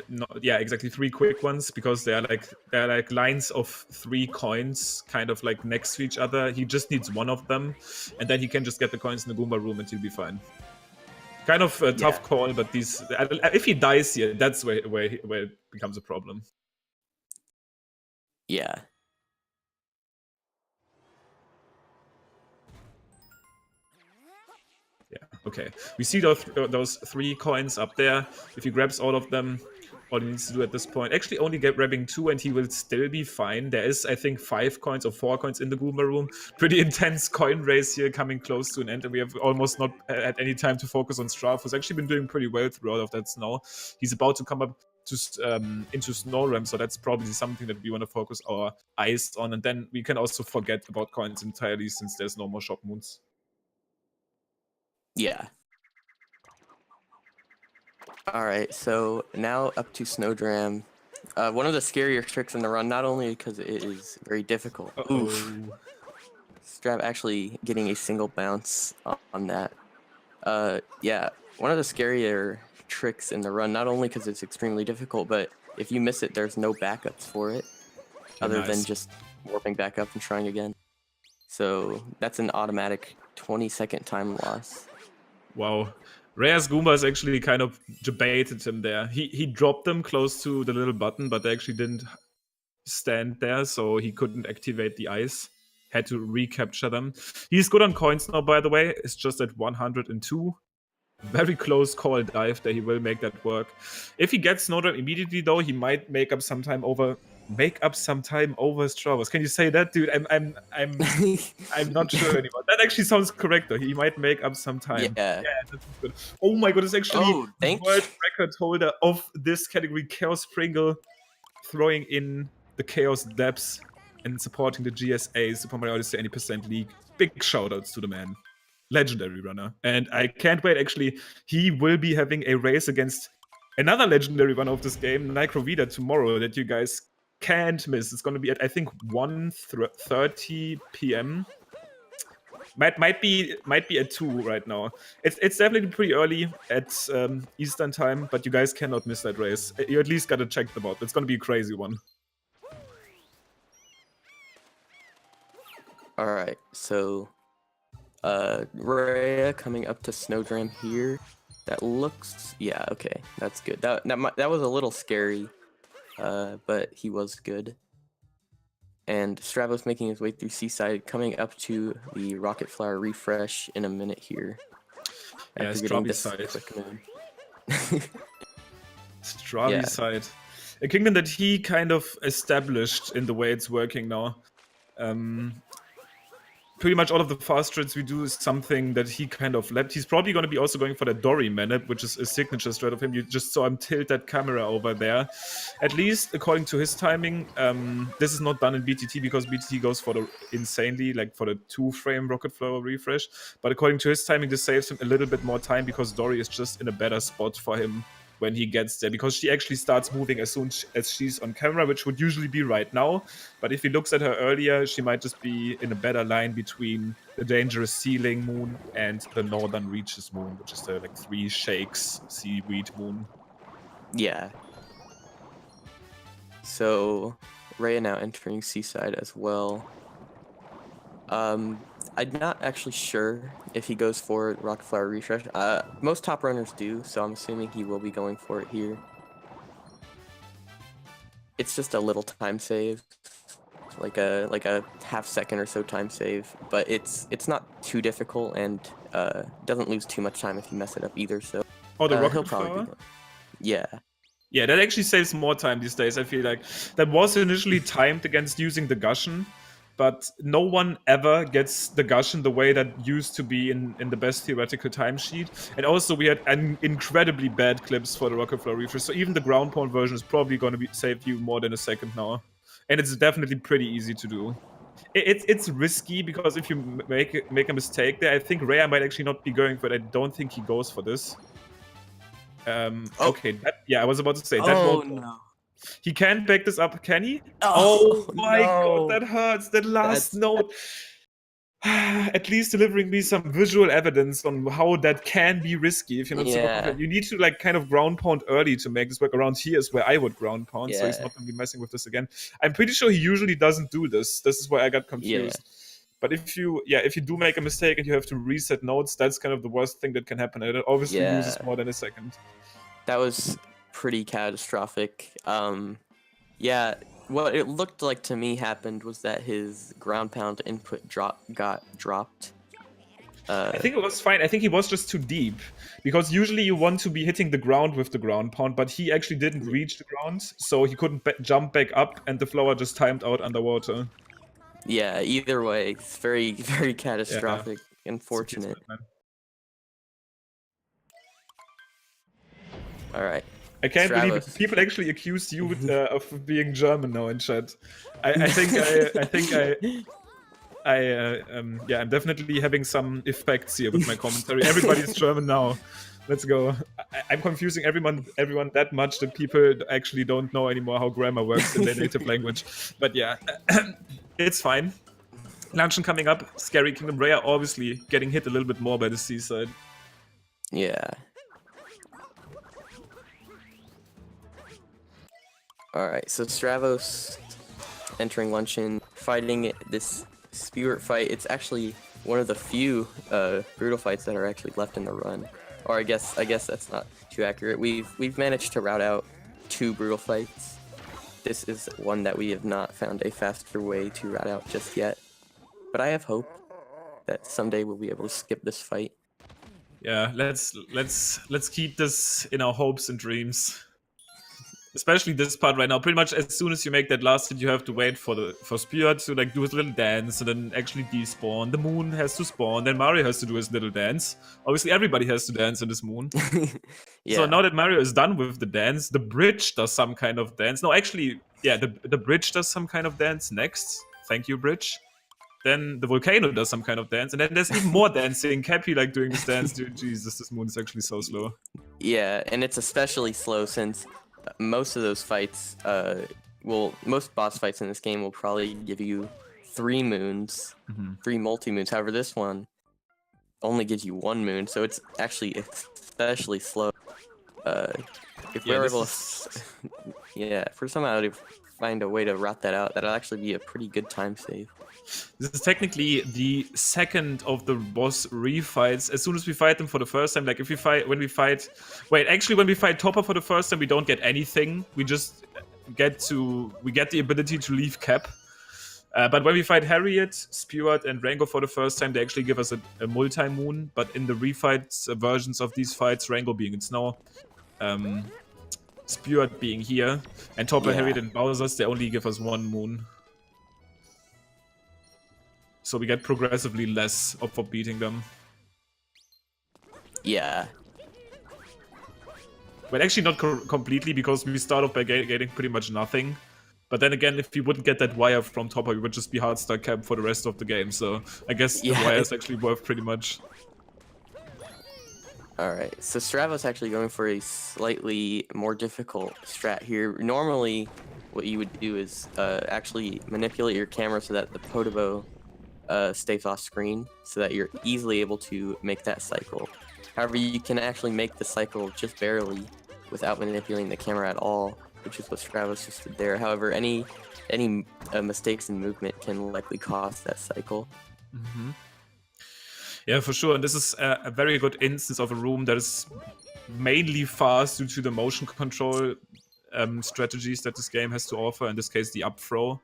No, yeah, exactly, 3 quick ones, because they're like lines of 3 coins, kind of like next to each other. He just needs one of them, and then he can just get the coins in the Goomba room, and he'll be fine. Kind of a tough call, but these, if he dies here, that's where it becomes a problem. Yeah. Yeah, okay. We see those 3 coins up there. If he grabs all of them, all he needs to do at this point, actually only grabbing 2, and he will still be fine. There is, I think, 5 coins or 4 coins in the Goomba room. Pretty intense coin race here, coming close to an end, and we have almost not had any time to focus on Strav, who's actually been doing pretty well through all of that snow. He's about to come up to into Snow Ram, so that's probably something that we want to focus our eyes on, and then we can also forget about coins entirely, since there's no more shop moons. Yeah. Alright, so now up to Snowdram. One of the scarier tricks in the run, not only because it is very difficult. Oof. Strav actually getting a single bounce on that. Yeah, one of the scarier tricks in the run, not only because it's extremely difficult, but if you miss it, there's no backups for it, other than just warping back up and trying again. So that's an automatic 20-second time loss. Wow. Reyes Goombas actually kind of debated him there. He dropped them close to the little button, but they actually didn't stand there, so he couldn't activate the ice. Had to recapture them. He's good on coins now, by the way. It's just at 102. Very close call dive there. He will make that work. If he gets Snowdrop immediately, though, he might make up some time over Stravos. Can you say that, dude? I'm not sure anymore. That actually sounds correct, though. He might make up some time. Yeah, that's good. Oh my god, it's actually the thank world record holder of this category, Chaos Pringle, throwing in the Chaos Depths and supporting the GSA, Super Mario Odyssey 80% League. Big shoutouts to the man. Legendary runner. And I can't wait, actually. He will be having a race against another legendary runner of this game, Nicrovida, tomorrow, that you guys can't miss. It's going to be at, I think, 1:30 p.m. Might be at 2 right now. It's definitely pretty early at Eastern time, but you guys cannot miss that race. You at least gotta check them out. It's gonna be a crazy one. Alright, so Rhea coming up to Snowdram here. That looks, yeah, okay, that's good. That was a little scary, but he was good. And Stravos making his way through Seaside, coming up to the Rocket Flower refresh in a minute here. Yeah, Stravicide. Stravicide. A kingdom that he kind of established in the way it's working now. Pretty much all of the fast strats we do is something that he kind of left. He's probably going to be also going for the Dory Manip, which is a signature strat of him. You just saw him tilt that camera over there. At least, according to his timing, this is not done in BTT because BTT goes for the insanely, like for the 2-frame Rocket Flower refresh. But according to his timing, this saves him a little bit more time because Dory is just in a better spot for him when he gets there, because she actually starts moving as soon as she's on camera, which would usually be right now. But if he looks at her earlier, she might just be in a better line between the Dangerous Ceiling Moon and the Northern Reaches Moon, which is the like 3 shakes seaweed moon. Yeah. So Rhea now entering Seaside as well. I'm not actually sure if he goes for Rocket Flower refresh. Most top runners do, so I'm assuming he will be going for it here. it's just a little time save, like a half-second or so time save, but it's not too difficult and doesn't lose too much time if you mess it up either. So Oh, the he'll rocket probably flower? be good. Yeah. Yeah, that actually saves more time these days, I feel like. That was initially timed against using the Gushen, but no one ever gets the Gushen the way that used to be in the best theoretical timesheet. And also, we had incredibly bad clips for the rocket flower refresh, so even the ground pound version is probably going to save you more than a second now. And it's definitely pretty easy to do. It's risky, because if you make a mistake there, I think Rhea might actually not be going for it. I don't think he goes for this. Okay, yeah, I was about to say that won't. No. He can't back this up, can he? Oh, Oh my god, no. that hurts. That last That's note. At least delivering me some visual evidence on how that can be risky if you're not super confident. You need to like kind of ground pound early to make this work. Around here is where I would ground pound, so he's not going to be messing with this again. I'm pretty sure he usually doesn't do this. This is why I got confused. But if you do make a mistake and you have to reset nodes, that's kind of the worst thing that can happen. And it obviously loses more than a second. That was pretty catastrophic. Yeah, what it looked like to me happened was that his ground pound input got dropped. I think it was fine. I think he was just too deep, because usually you want to be hitting the ground with the ground pound, but he actually didn't reach the ground, so he couldn't jump back up, and the flower just timed out underwater. Yeah, either way, it's very, very catastrophic. Unfortunate. All right. I can't believe it. People actually accused you of being German now in chat. I'm definitely having some effects here with my commentary. Everybody's German now. Let's go. I'm confusing everyone that much that people actually don't know anymore how grammar works in their native language. But yeah, it's fine. Luncheon coming up. Scary Kingdom. Rhea obviously getting hit a little bit more by the seaside. Yeah. Alright, so Stravos entering Luncheon, fighting this Spirit fight. It's actually one of the few brutal fights that are actually left in the run. Or I guess that's not too accurate. We've managed to route out 2 brutal fights. This is one that we have not found a faster way to route out just yet. But I have hope that someday we'll be able to skip this fight. Yeah, let's keep this in our hopes and dreams. Especially this part right now. Pretty much as soon as you make that last hit, you have to wait for Spirit to like do his little dance and then actually despawn. The moon has to spawn, then Mario has to do his little dance. Obviously everybody has to dance in this moon. Yeah. So now that Mario is done with the dance, the bridge does some kind of dance. No, actually, yeah, the bridge does some kind of dance next. Thank you, bridge. Then the volcano does some kind of dance, and then there's even more dancing. Cappy like doing this dance. Dude, Jesus, this moon is actually so slow. Yeah, and it's especially slow since most of those fights, most boss fights in this game will probably give you 3 moons, 3 multi-moons. However, this one only gives you 1 moon, so it's actually especially slow. If we're able to, if we're somehow to find a way to route that out, that'll actually be a pretty good time save. This is technically the second of the boss refights. As soon as we fight them for the first time, like when we fight Topper for the first time, we don't get anything. We just get the ability to leave Cap. But when we fight Harriet, Spirit, and Rango for the first time, they actually give us a multi-moon. But in the refights versions of these fights, Rango being in Snow, Spirit being here, and Topper, Harriet, and Bowser's, they only give us 1 moon. So we get progressively less for beating them. Yeah. But actually not completely, because we start off by getting pretty much nothing. But then again, if we wouldn't get that wire from Topper, we would just be hard stuck Cap for the rest of the game. So I guess the wire is actually worth pretty much. Alright, so Stravos actually going for a slightly more difficult strat here. Normally, what you would do is actually manipulate your camera so that the Podobo stays off screen, so that you're easily able to make that cycle. However, you can actually make the cycle just barely without manipulating the camera at all, which is what Stravos just did there. However, any mistakes in movement can likely cost that cycle. Yeah, for sure. And this is a very good instance of a room that is mainly fast due to the motion control strategies that this game has to offer. In this case, the up throw.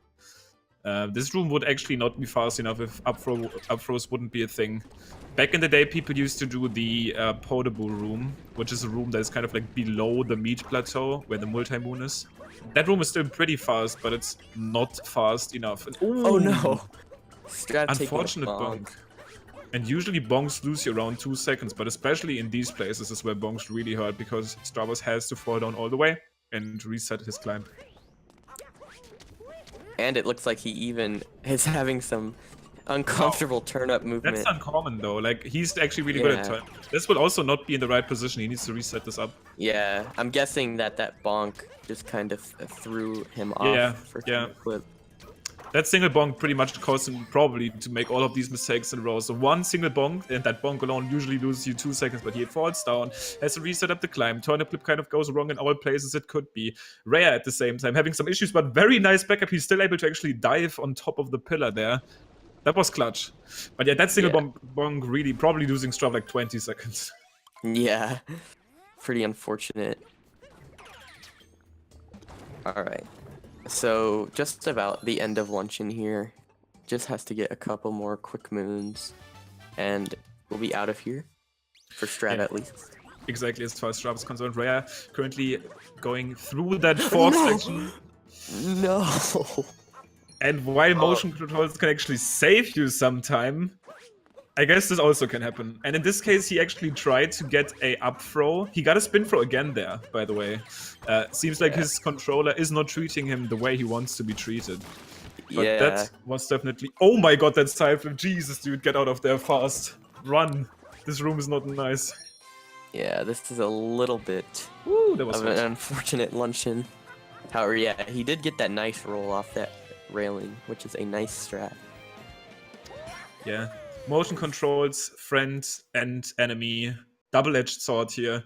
This room would actually not be fast enough if up throws wouldn't be a thing. Back in the day, people used to do the potable room, which is a room that is kind of like below the meat plateau where the multi-moon is. That room is still pretty fast, but it's not fast enough. And, oh no! Strav unfortunate bonk. And usually bonks lose you around 2 seconds, but especially in these places is where bonks really hurt because Stravos has to fall down all the way and reset his climb. And it looks like he even is having some uncomfortable turn-up movement. That's uncommon though, like he's actually really good at turn. This will also not be in the right position, he needs to reset this up. Yeah, I'm guessing that bonk just kind of threw him off for the clip. That single bonk pretty much caused him probably to make all of these mistakes in a row. So one single bonk, and that bonk alone usually loses you 2 seconds, but he falls down, has to reset up the climb. Turnip flip kind of goes wrong in all places it could be. Rhea at the same time having some issues, but very nice backup. He's still able to actually dive on top of the pillar there. That was clutch. But yeah, that single bonk really probably losing Strav like 20 seconds. Yeah, pretty unfortunate. Alright. So, just about the end of luncheon here. Just has to get a couple more quick moons. And we'll be out of here. For Strav at least. Exactly, as far as Strav is concerned. Rhea currently going through that fourth section. No! And while motion controls can actually save you sometime, I guess this also can happen. And in this case, he actually tried to get a up throw. He got a spin throw again there, by the way. Seems like his controller is not treating him the way he wants to be treated. But that was definitely... Oh my god, that's side flip. Jesus, dude, get out of there fast. Run. This room is not nice. Yeah, this is a little bit of an unfortunate luncheon. However, yeah, he did get that nice roll off that railing, which is a nice strat. Yeah. Motion controls, friend and enemy, double-edged sword here.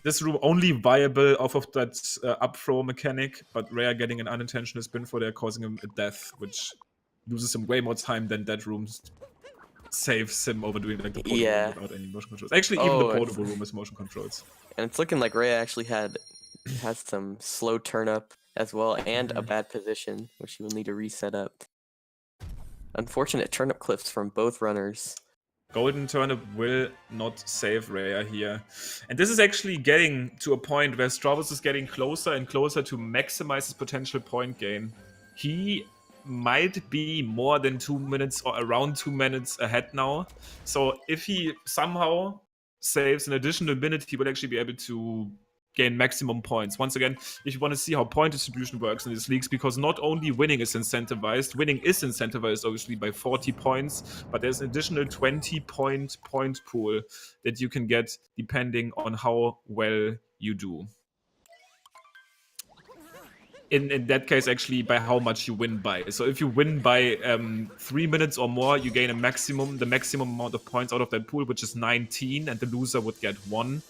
This room only viable off of that up throw mechanic, but Rhea getting an unintentional spin for there, causing him a death, which loses him way more time than that room saves him over doing like the portable room without any motion controls. Actually, even the portable room is motion controls. And it's looking like Rhea actually has some slow turn up as well, and a bad position, which he will need to reset up. Unfortunate turnip clips from both runners. Golden turnip will not save Rhea here. And this is actually getting to a point where Stravos is getting closer and closer to maximize his potential point gain. He might be more than 2 minutes or around 2 minutes ahead now. So if he somehow saves an additional minute, he will actually be able to gain maximum points. Once again, if you want to see how point distribution works in these leagues, because not only winning is incentivized obviously by 40 points, but there's an additional 20 point pool that you can get depending on how well you do. In that case, actually, by how much you win by. So if you win by 3 minutes or more, you gain the maximum amount of points out of that pool, which is 19, and the loser would get 1.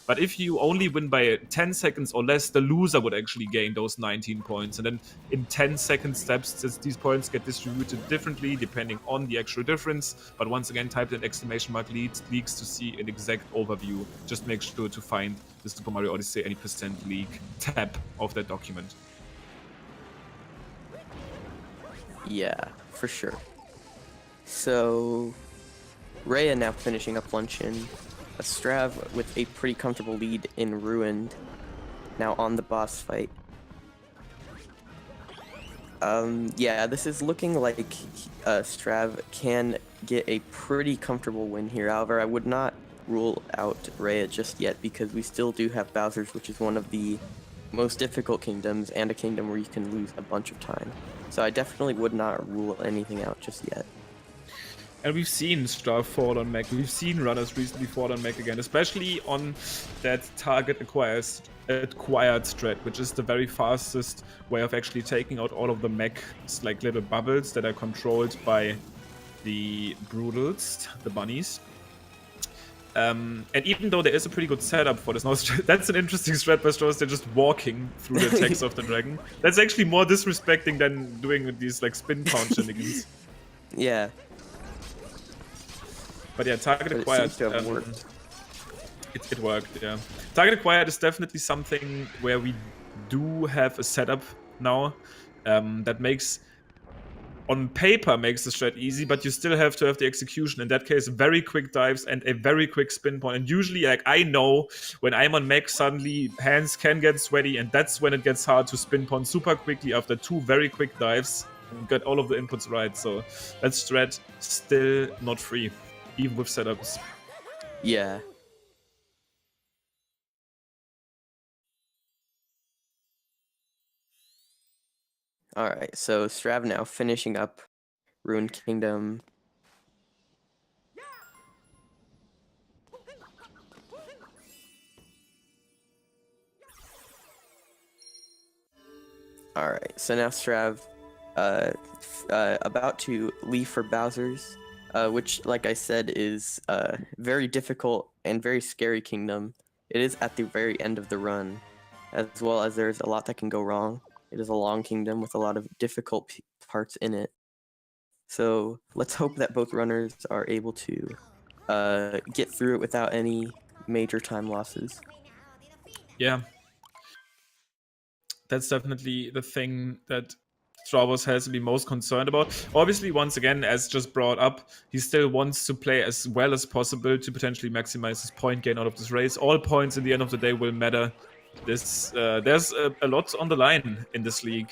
But if you only win by 10 seconds or less, the loser would actually gain those 19 points. And then in 10-second steps, these points get distributed differently depending on the actual difference. But once again, type in !leagues to see an exact overview. Just make sure to find the Super Mario Odyssey any % league tab of that document. Yeah, for sure. So, Rhea now finishing up luncheon. A Strav with a pretty comfortable lead in Ruined, now on the boss fight. Yeah, this is looking like Strav can get a pretty comfortable win here. However, I would not rule out Rhea just yet, because we still do have Bowser's, which is one of the most difficult kingdoms, and a kingdom where you can lose a bunch of time. So I definitely would not rule anything out just yet. And we've seen Strav fall on mech. We've seen runners recently fall on mech again, especially on that target acquired strat, which is the very fastest way of actually taking out all of the mech, like little bubbles that are controlled by the Broodals, the bunnies. And even though there is a pretty good setup for this, now that's an interesting strat by Stravos. They're just walking through the text of the dragon. That's actually more disrespecting than doing these like spin pound shenanigans. Yeah. But yeah, target acquired. It worked. It worked, yeah. Target acquired is definitely something where we do have a setup now that makes, on paper, makes the strat easy, but you still have to have the execution. In that case, very quick dives and a very quick spin point. And usually, like, I know when I'm on mech, suddenly hands can get sweaty, and that's when it gets hard to spin point super quickly after 2 very quick dives and get all of the inputs right. So that strat still not free, even with setups. Yeah. Alright, so Strav now finishing up Ruined Kingdom. Alright, so now Strav about to leave for Bowser's, which, like I said, is very difficult and very scary kingdom. It is at the very end of the run, as well as there's a lot that can go wrong. It is a long kingdom with a lot of difficult parts in it. So let's hope that both runners are able to get through it without any major time losses. Yeah. That's definitely the thing that Stravos has to be most concerned about. Obviously, once again, as just brought up, he still wants to play as well as possible to potentially maximize his point gain out of this race. All points in the end of the day will matter. There's a lot on the line in this league.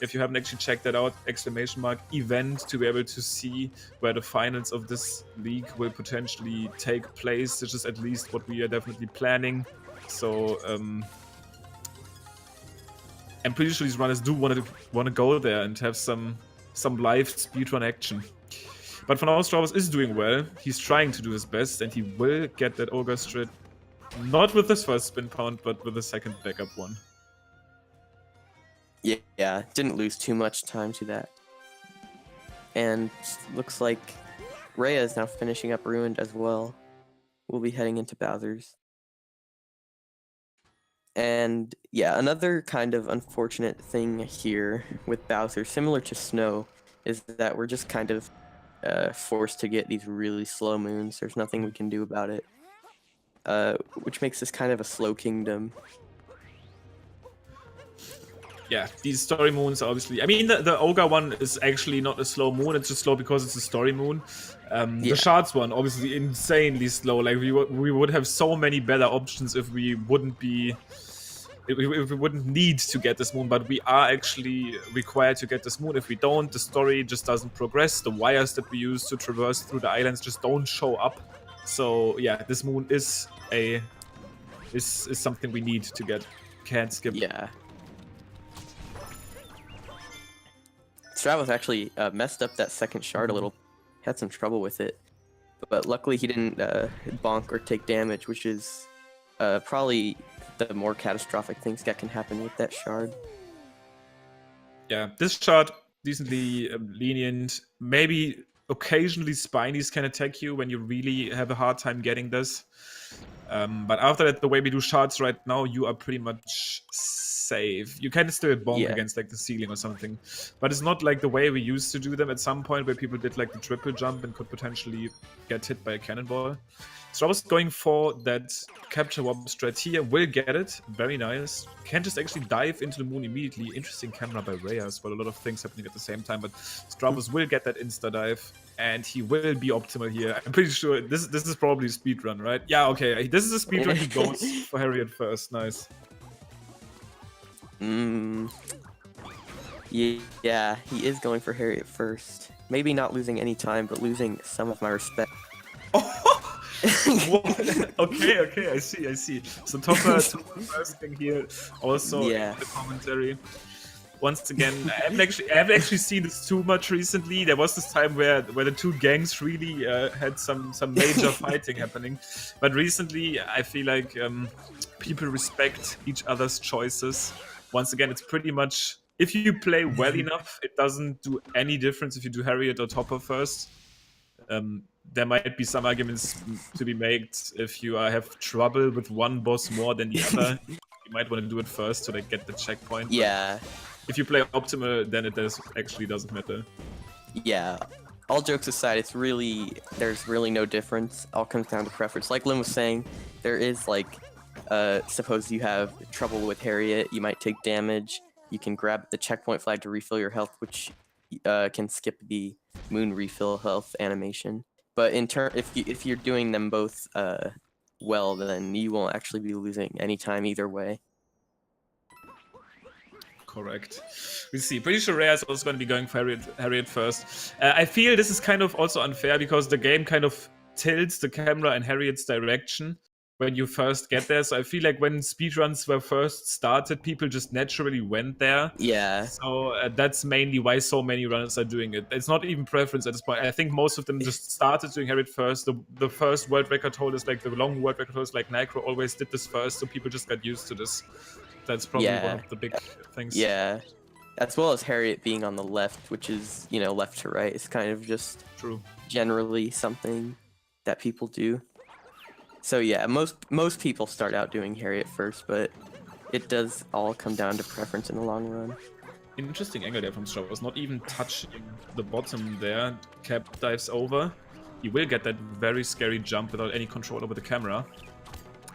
If you haven't actually checked that out, !event to be able to see where the finals of this league will potentially take place. This is at least what we are definitely planning. So I'm pretty sure these runners do want to go there and have some live speedrun action. But for now, Stravos is doing well. He's trying to do his best, and he will get that Ogre strat. Not with his first spin pound, but with the second backup one. Yeah, didn't lose too much time to that. And looks like Rhea is now finishing up Ruined as well. We'll be heading into Bowser's. And yeah, another kind of unfortunate thing here with Bowser, similar to Snow, is that we're just kind of forced to get these really slow moons. There's nothing we can do about it, which makes this kind of a slow kingdom. Yeah, these story moons are obviously... I mean, the Ogre one is actually not a slow moon, it's just slow because it's a story moon. The Shards one, obviously insanely slow. Like, we would have so many better options if we wouldn't be... If we wouldn't need to get this moon, but we are actually required to get this moon. If we don't, the story just doesn't progress. The wires that we use to traverse through the islands just don't show up. So yeah, this moon is something we need to get. Can't skip. Yeah. Stravos actually messed up that second shard a little. Had some trouble with it. But luckily he didn't bonk or take damage, which is probably the more catastrophic things that can happen with that shard. Yeah, this shard, decently lenient. Maybe occasionally Spinies can attack you when you really have a hard time getting this. But after that, the way we do shards right now, you are pretty much safe. You can still bonk against like the ceiling or something. But it's not like the way we used to do them at some point where people did like the triple jump and could potentially get hit by a cannonball. So I was going for that capture warp strat here. Will get it. Very nice. Can just actually dive into the moon immediately. Interesting camera by Rhea as well. A lot of things happening at the same time. But Stravos will get that insta dive. And he will be optimal here. I'm pretty sure this is probably a speedrun, right? Yeah, okay. This is a speedrun. He goes for Harriet first. Nice. Yeah, he is going for Harriet first. Maybe not losing any time, but losing some of my respect. Okay, I see. So Topper first thing here, also in the commentary. Once again, I haven't actually seen this too much recently. There was this time where the two gangs really had some major fighting happening, but recently I feel like people respect each other's choices. Once again, it's pretty much, if you play well enough, it doesn't do any difference if you do Harriet or Topper first. There might be some arguments to be made if you have trouble with one boss more than the other. You might want to do it first to like get the checkpoint. Yeah. If you play optimal, then it actually doesn't matter. Yeah. All jokes aside, there's really no difference. All comes down to preference. Like Lynn was saying, there is like Suppose you have trouble with Harriet, you might take damage. You can grab the checkpoint flag to refill your health, which can skip the moon refill health animation. But in turn, if you're doing them both well, then you won't actually be losing any time either way. Correct. We see. Pretty sure Rhea is also going to be going for Harriet first. I feel this is kind of also unfair because the game kind of tilts the camera in Harriet's direction when you first get there. So I feel like when speedruns were first started, people just naturally went there. Yeah. So that's mainly why so many runners are doing it. It's not even preference at this point. I think most of them just started doing Harriet first. The first world record holders, like the long world record holders like Nitro, always did this first, so people just got used to this. That's probably one of the big things. Yeah. As well as Harriet being on the left, which is, you know, left to right. It's kind of just generally something that people do. So yeah, most people start out doing Harriet first, but it does all come down to preference in the long run. Interesting angle there from Stravos, not even touching the bottom there. Cap dives over. He will get that very scary jump without any control over the camera.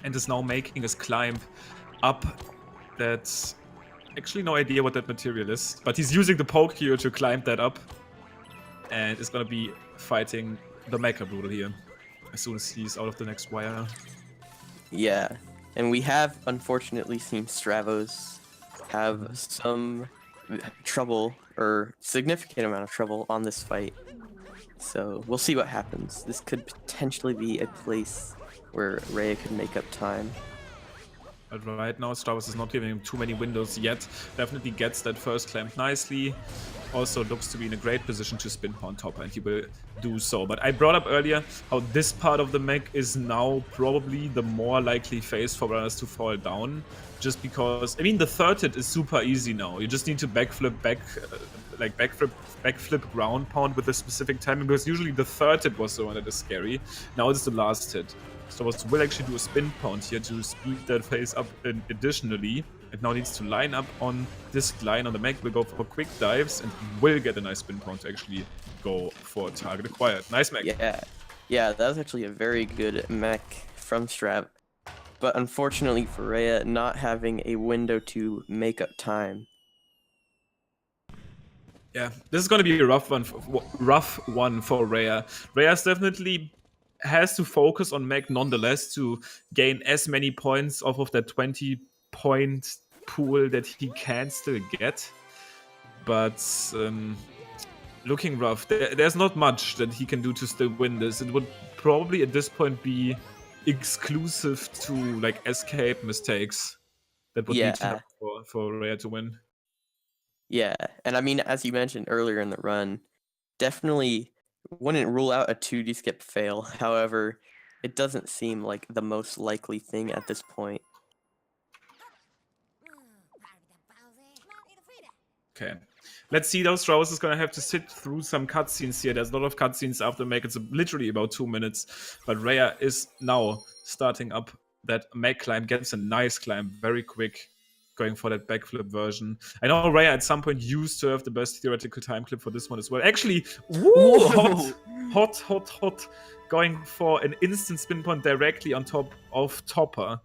And is now making his climb up. That's actually no idea what that material is, but he's using the poke here to climb that up, and is gonna be fighting the Mecha Brutal here as soon as he's out of the next wire. Yeah, and we have unfortunately seen Stravos have some trouble, or significant amount of trouble on this fight. So we'll see what happens. This could potentially be a place where Rhea could make up time. But right now, Stravos is not giving him too many windows yet. Definitely gets that first climb nicely. Also looks to be in a great position to spin on top, and he will do so. But I brought up earlier how this part of the mech is now probably the more likely phase for runners to fall down. Just because, I mean, the third hit is super easy now. You just need to backflip ground pound with a specific timing, because usually the third hit was the one that is scary. Now it's the last hit. Stravos will actually do a spin pound here to speed that phase up additionally. It now needs to line up on this line on the mech. Will go for quick dives and will get a nice spin pound to actually go for target acquired. Nice mech. Yeah, that was actually a very good mech from Strav. But unfortunately for Rhea, not having a window to make up time. Yeah, this is going to be a rough one for Rhea. Rhea's definitely has to focus on mech nonetheless to gain as many points off of that 20-point pool that he can still get. But looking rough. There's not much that he can do to still win this. It would probably at this point be exclusive to like escape mistakes that would need to happen for Rhea to win. Yeah, and I mean, as you mentioned earlier in the run, definitely wouldn't rule out a 2D skip fail. However, it doesn't seem like the most likely thing at this point. Okay. Let's see though. Stravos is going to have to sit through some cutscenes here. There's a lot of cutscenes after mech. It's literally about 2 minutes. But Rhea is now starting up that mech climb. Gets a nice climb. Very quick. Going for that backflip version. I know Rhea at some point used to have the best theoretical time clip for this one as well. Actually, woo, hot. Going for an instant spin point directly on top of Topper.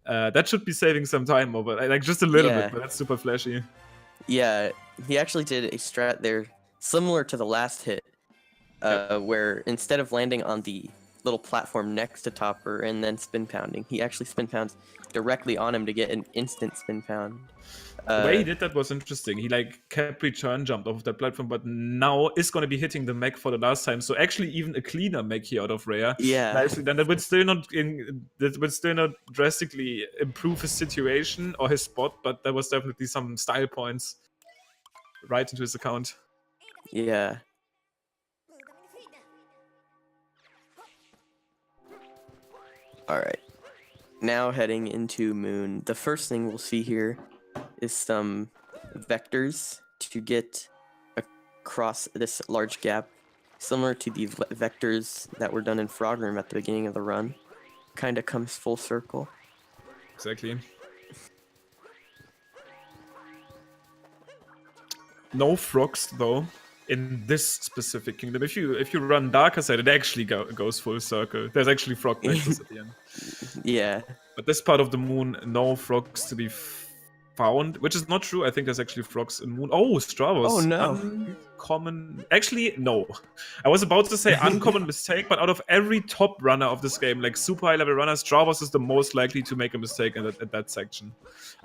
That should be saving some time over, like just a little bit, but that's super flashy. Yeah, he actually did a strat there similar to the last hit, where instead of landing on the little platform next to Topper and then spin pounding, he actually spin pounds directly on him to get an instant spin pound. The way he did that was interesting. He like kept return jumped off of that platform, but now is going to be hitting the mech for the last time. So actually, even a cleaner mech here out of Rhea. Yeah. Nicely done. That would still not drastically improve his situation or his spot, but that was definitely some style points right into his account. Yeah. All right. Now heading into Moon. The first thing we'll see here is some vectors to get across this large gap, similar to the vectors that were done in Frog Room at the beginning of the run. Kind of comes full circle. Exactly. No frogs though in this specific kingdom. If you run Darker Side, it actually goes full circle. There's actually frog vectors at the end. Yeah. But this part of the moon, no frogs to be found, which is not true. I think there's actually frogs in moon. Oh, Stravos. Oh, no. Uncommon. Actually, no. I was about to say uncommon mistake, but out of every top runner of this game, like super high level runners, Stravos is the most likely to make a mistake in that section.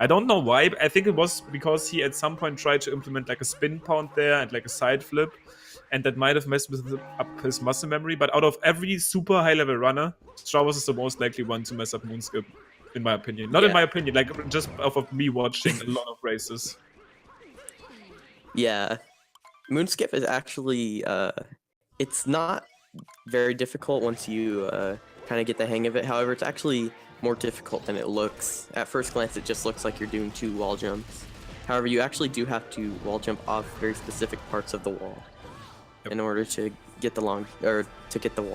I don't know why. I think it was because he at some point tried to implement like a spin pound there and like a side flip, and that might have messed up his muscle memory. But out of every super high level runner, Stravos is the most likely one to mess up moonskip, in my opinion. Not in my opinion, like just off of me watching a lot of races. Yeah. Moonskip is actually, it's not very difficult once you kind of get the hang of it. However, it's actually more difficult than it looks. At first glance, it just looks like you're doing 2 wall jumps. However, you actually do have to wall jump off very specific parts of the wall in order to get the wall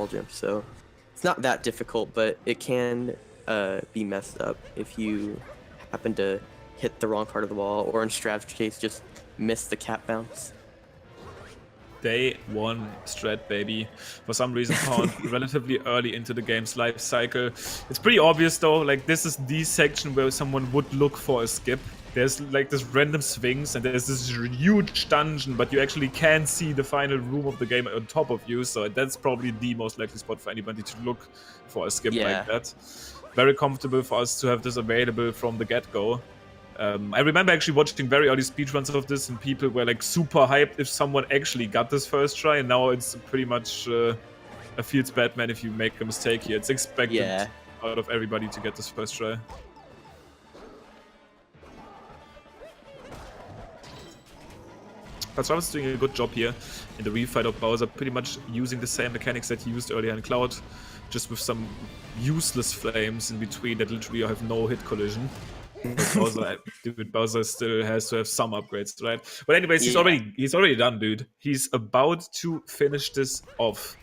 jump. So it's not that difficult, but it can be messed up if you happen to hit the wrong part of the wall, or in Strav's case, just miss the cap bounce. Day 1 strat, baby. For some reason found relatively early into the game's life cycle. It's pretty obvious though, like this is the section where someone would look for a skip. There's like this random swings and there's this huge dungeon, but you actually can see the final room of the game on top of you, so that's probably the most likely spot for anybody to look for a skip like that. Very comfortable for us to have this available from the get-go. I remember actually watching very early speedruns of this, and people were like super hyped if someone actually got this first try, and now it's pretty much a Fields Batman if you make a mistake here. It's expected out of everybody to get this first try. But Stravos is doing a good job here in the refight of Bowser, pretty much using the same mechanics that he used earlier in Cloud, just with some useless flames in between that literally have no hit collision. Bowser still has to have some upgrades, right? But anyways, he's already done, dude. He's about to finish this off.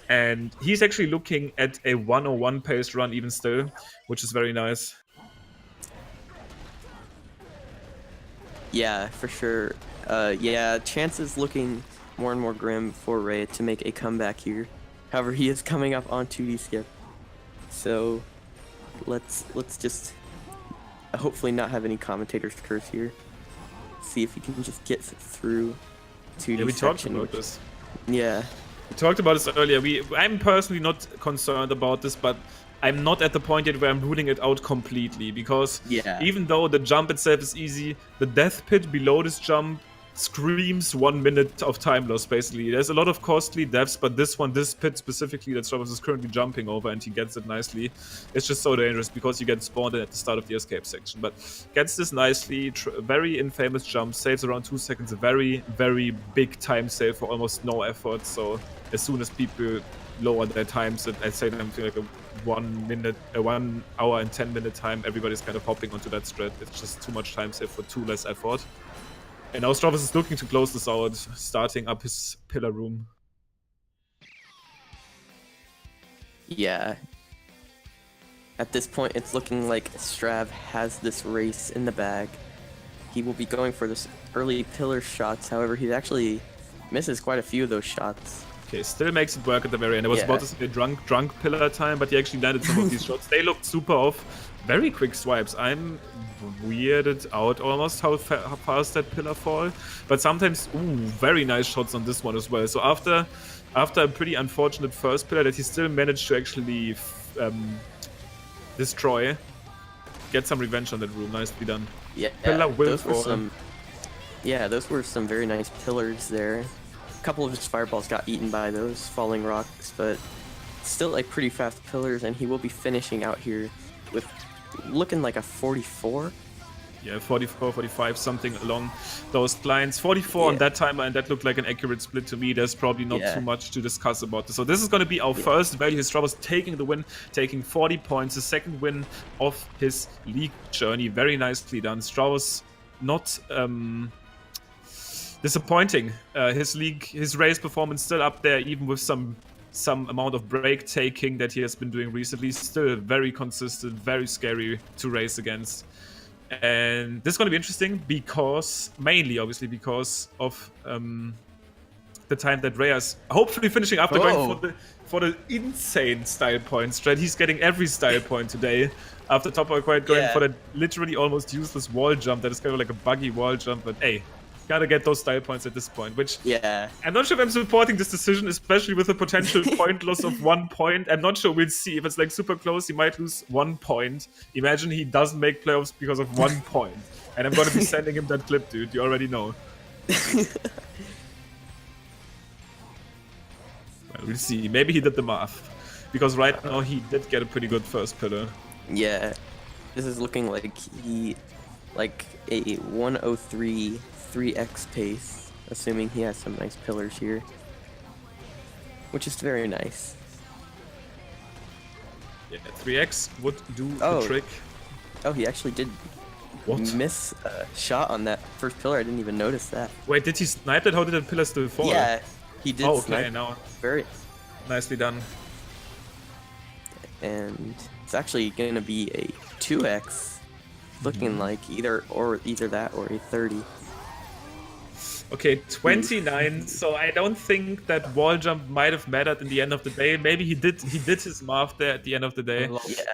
And he's actually looking at a 101 paced run even still, which is very nice. Yeah, for sure. Chances looking more and more grim for Ray to make a comeback here. However, he is coming up on 2D skip. So let's just hopefully not have any commentators curse here. See if he can just get through 2D we section, talked about this. Yeah. We talked about this earlier. I'm personally not concerned about this, but I'm not at the point yet where I'm ruling it out completely, because even though the jump itself is easy, the death pit below this jump screams 1 minute of time loss, basically. There's a lot of costly deaths, but this pit specifically that Stravos is currently jumping over, and he gets it nicely. It's just so dangerous because you get spawned in at the start of the escape section. But gets this nicely, very infamous jump, saves around 2 seconds, a very, very big time save for almost no effort. So as soon as people lower their times, I'd say something like a 1 hour and 10-minute time, everybody's kind of hopping onto that strat. It's just too much time save for 2 less effort. And now Stravos is looking to close this out, starting up his pillar room. Yeah. At this point, it's looking like Strav has this race in the bag. He will be going for this early pillar shots. However, he actually misses quite a few of those shots. Okay, still makes it work at the very end. I was about to say drunk pillar time, but he actually landed some of these shots. They looked super off. Very quick swipes. I'm weirded out almost how fast that pillar fall. But sometimes, very nice shots on this one as well. So after a pretty unfortunate first pillar that he still managed to actually destroy, get some revenge on that room. Nicely done. Yeah, pillar will fall. Those were some very nice pillars there. A couple of his fireballs got eaten by those falling rocks, but still like pretty fast pillars, and he will be finishing out here with looking like a 44. Yeah, 44, 45, something along those lines. 44 on that timer, and that looked like an accurate split to me. There's probably not too much to discuss about this. So this is going to be our first value. Stravos taking the win, taking 40 points, the second win of his league journey. Very nicely done. Stravos not disappointing. His race performance still up there, even with some amount of break taking that he has been doing recently. Still very consistent, very scary to race against. And this is going to be interesting because, mainly obviously because of the time that Rhea is hopefully finishing after going for the insane style point strat. He's getting every style point today. after top oil quiet going for that literally almost useless wall jump that is kind of like a buggy wall jump, but hey, gotta get those style points at this point, which I'm not sure if I'm supporting this decision, especially with a potential point loss of 1 point. I'm not sure, we'll see. If it's like super close, he might lose 1 point. Imagine he doesn't make playoffs because of 1 point. And I'm gonna be sending him that clip, dude, you already know. Well, we'll see, maybe he did the math. Because right now he did get a pretty good first pillar. Yeah, this is looking like like a 103 3x pace, assuming he has some nice pillars here, which is very nice. Yeah, 3x would do the trick. Oh, he actually did miss a shot on that first pillar. I didn't even notice that. Wait, did he snipe it? How did the pillar still fall? Yeah, he did. Oh, okay, now very nicely done. And it's actually going to be a 2x, looking like either that or a 30. Okay, 29. So I don't think that wall jump might have mattered in the end of the day. Maybe he did his math there at the end of the day. Yeah.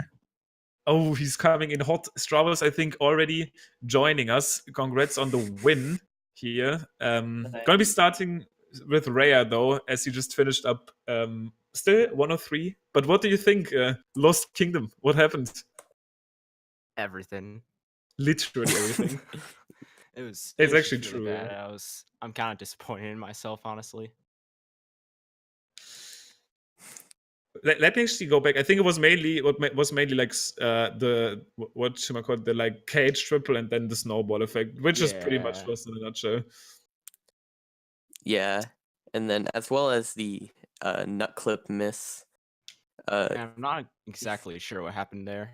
Oh, he's coming in hot. Stravos, I think, already joining us. Congrats on the win here. Gonna be starting with Rhea though, as he just finished up. Still 103. But what do you think? Lost Kingdom. What happened? Everything. Literally everything. It's actually really true. Bad. I'm kind of disappointed in myself, honestly. Let me actually go back. I think it was mainly like the what should I call it, the like cage triple and then the snowball effect, which is pretty much lost in a nutshell. Yeah, and then as well as the nut clip miss. I'm not exactly sure what happened there.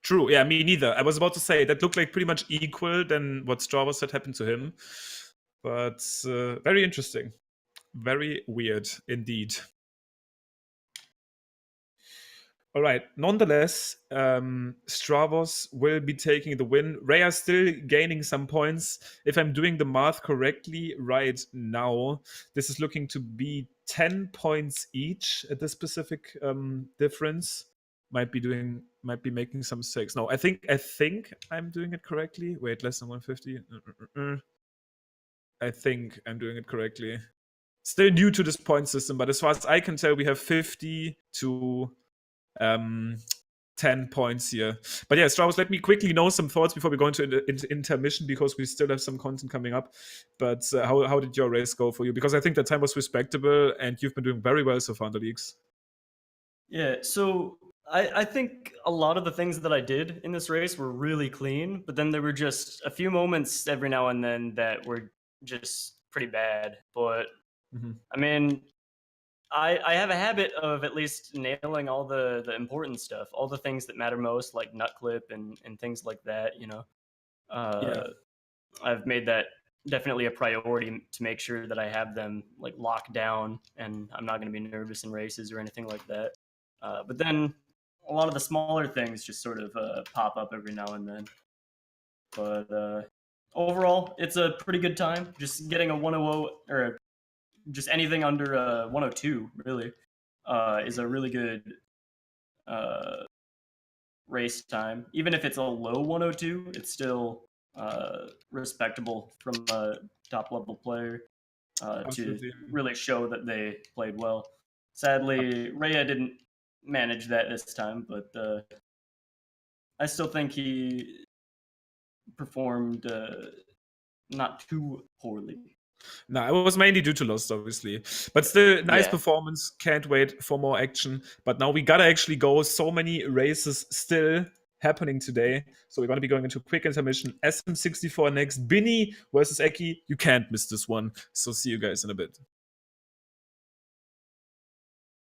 True, yeah, me neither. I was about to say that looked like pretty much equal than what Stravos said happened to him, but very interesting, very weird indeed. All right. Nonetheless, Stravos will be taking the win. Rhea still gaining some points. If I'm doing the math correctly right now, this is looking to be 10 points each at this specific difference. Might be making some mistakes. No, I think I'm doing it correctly. Wait, less than 150. I think I'm doing it correctly. Still new to this point system, but as far as I can tell, we have 50 to 10 points here. But yeah, Stravos, let me quickly know some thoughts before we go into intermission, because we still have some content coming up. But how did your race go for you? Because I think that time was respectable and you've been doing very well so far in the leagues. Yeah, so I think a lot of the things that I did in this race were really clean, but then there were just a few moments every now and then that were just pretty bad. But I mean, I have a habit of at least nailing all the important stuff, all the things that matter most, like nut clip and things like that, you know. I've made that definitely a priority to make sure that I have them like locked down and I'm not going to be nervous in races or anything like that. But then a lot of the smaller things just sort of pop up every now and then. But overall, it's a pretty good time. Just getting a 100 or just anything under 102 really is a really good race time. Even if it's a low 102, it's still respectable from a top level player to really show that they played well. Sadly, Rhea didn't manage that this time, but I still think he performed not too poorly. No, it was mainly due to loss, obviously. But still, nice performance. Can't wait for more action. But now we gotta actually go. So many races still happening today. So we're gonna be going into a quick intermission. SM64 next. Binny versus Eki. You can't miss this one. So see you guys in a bit.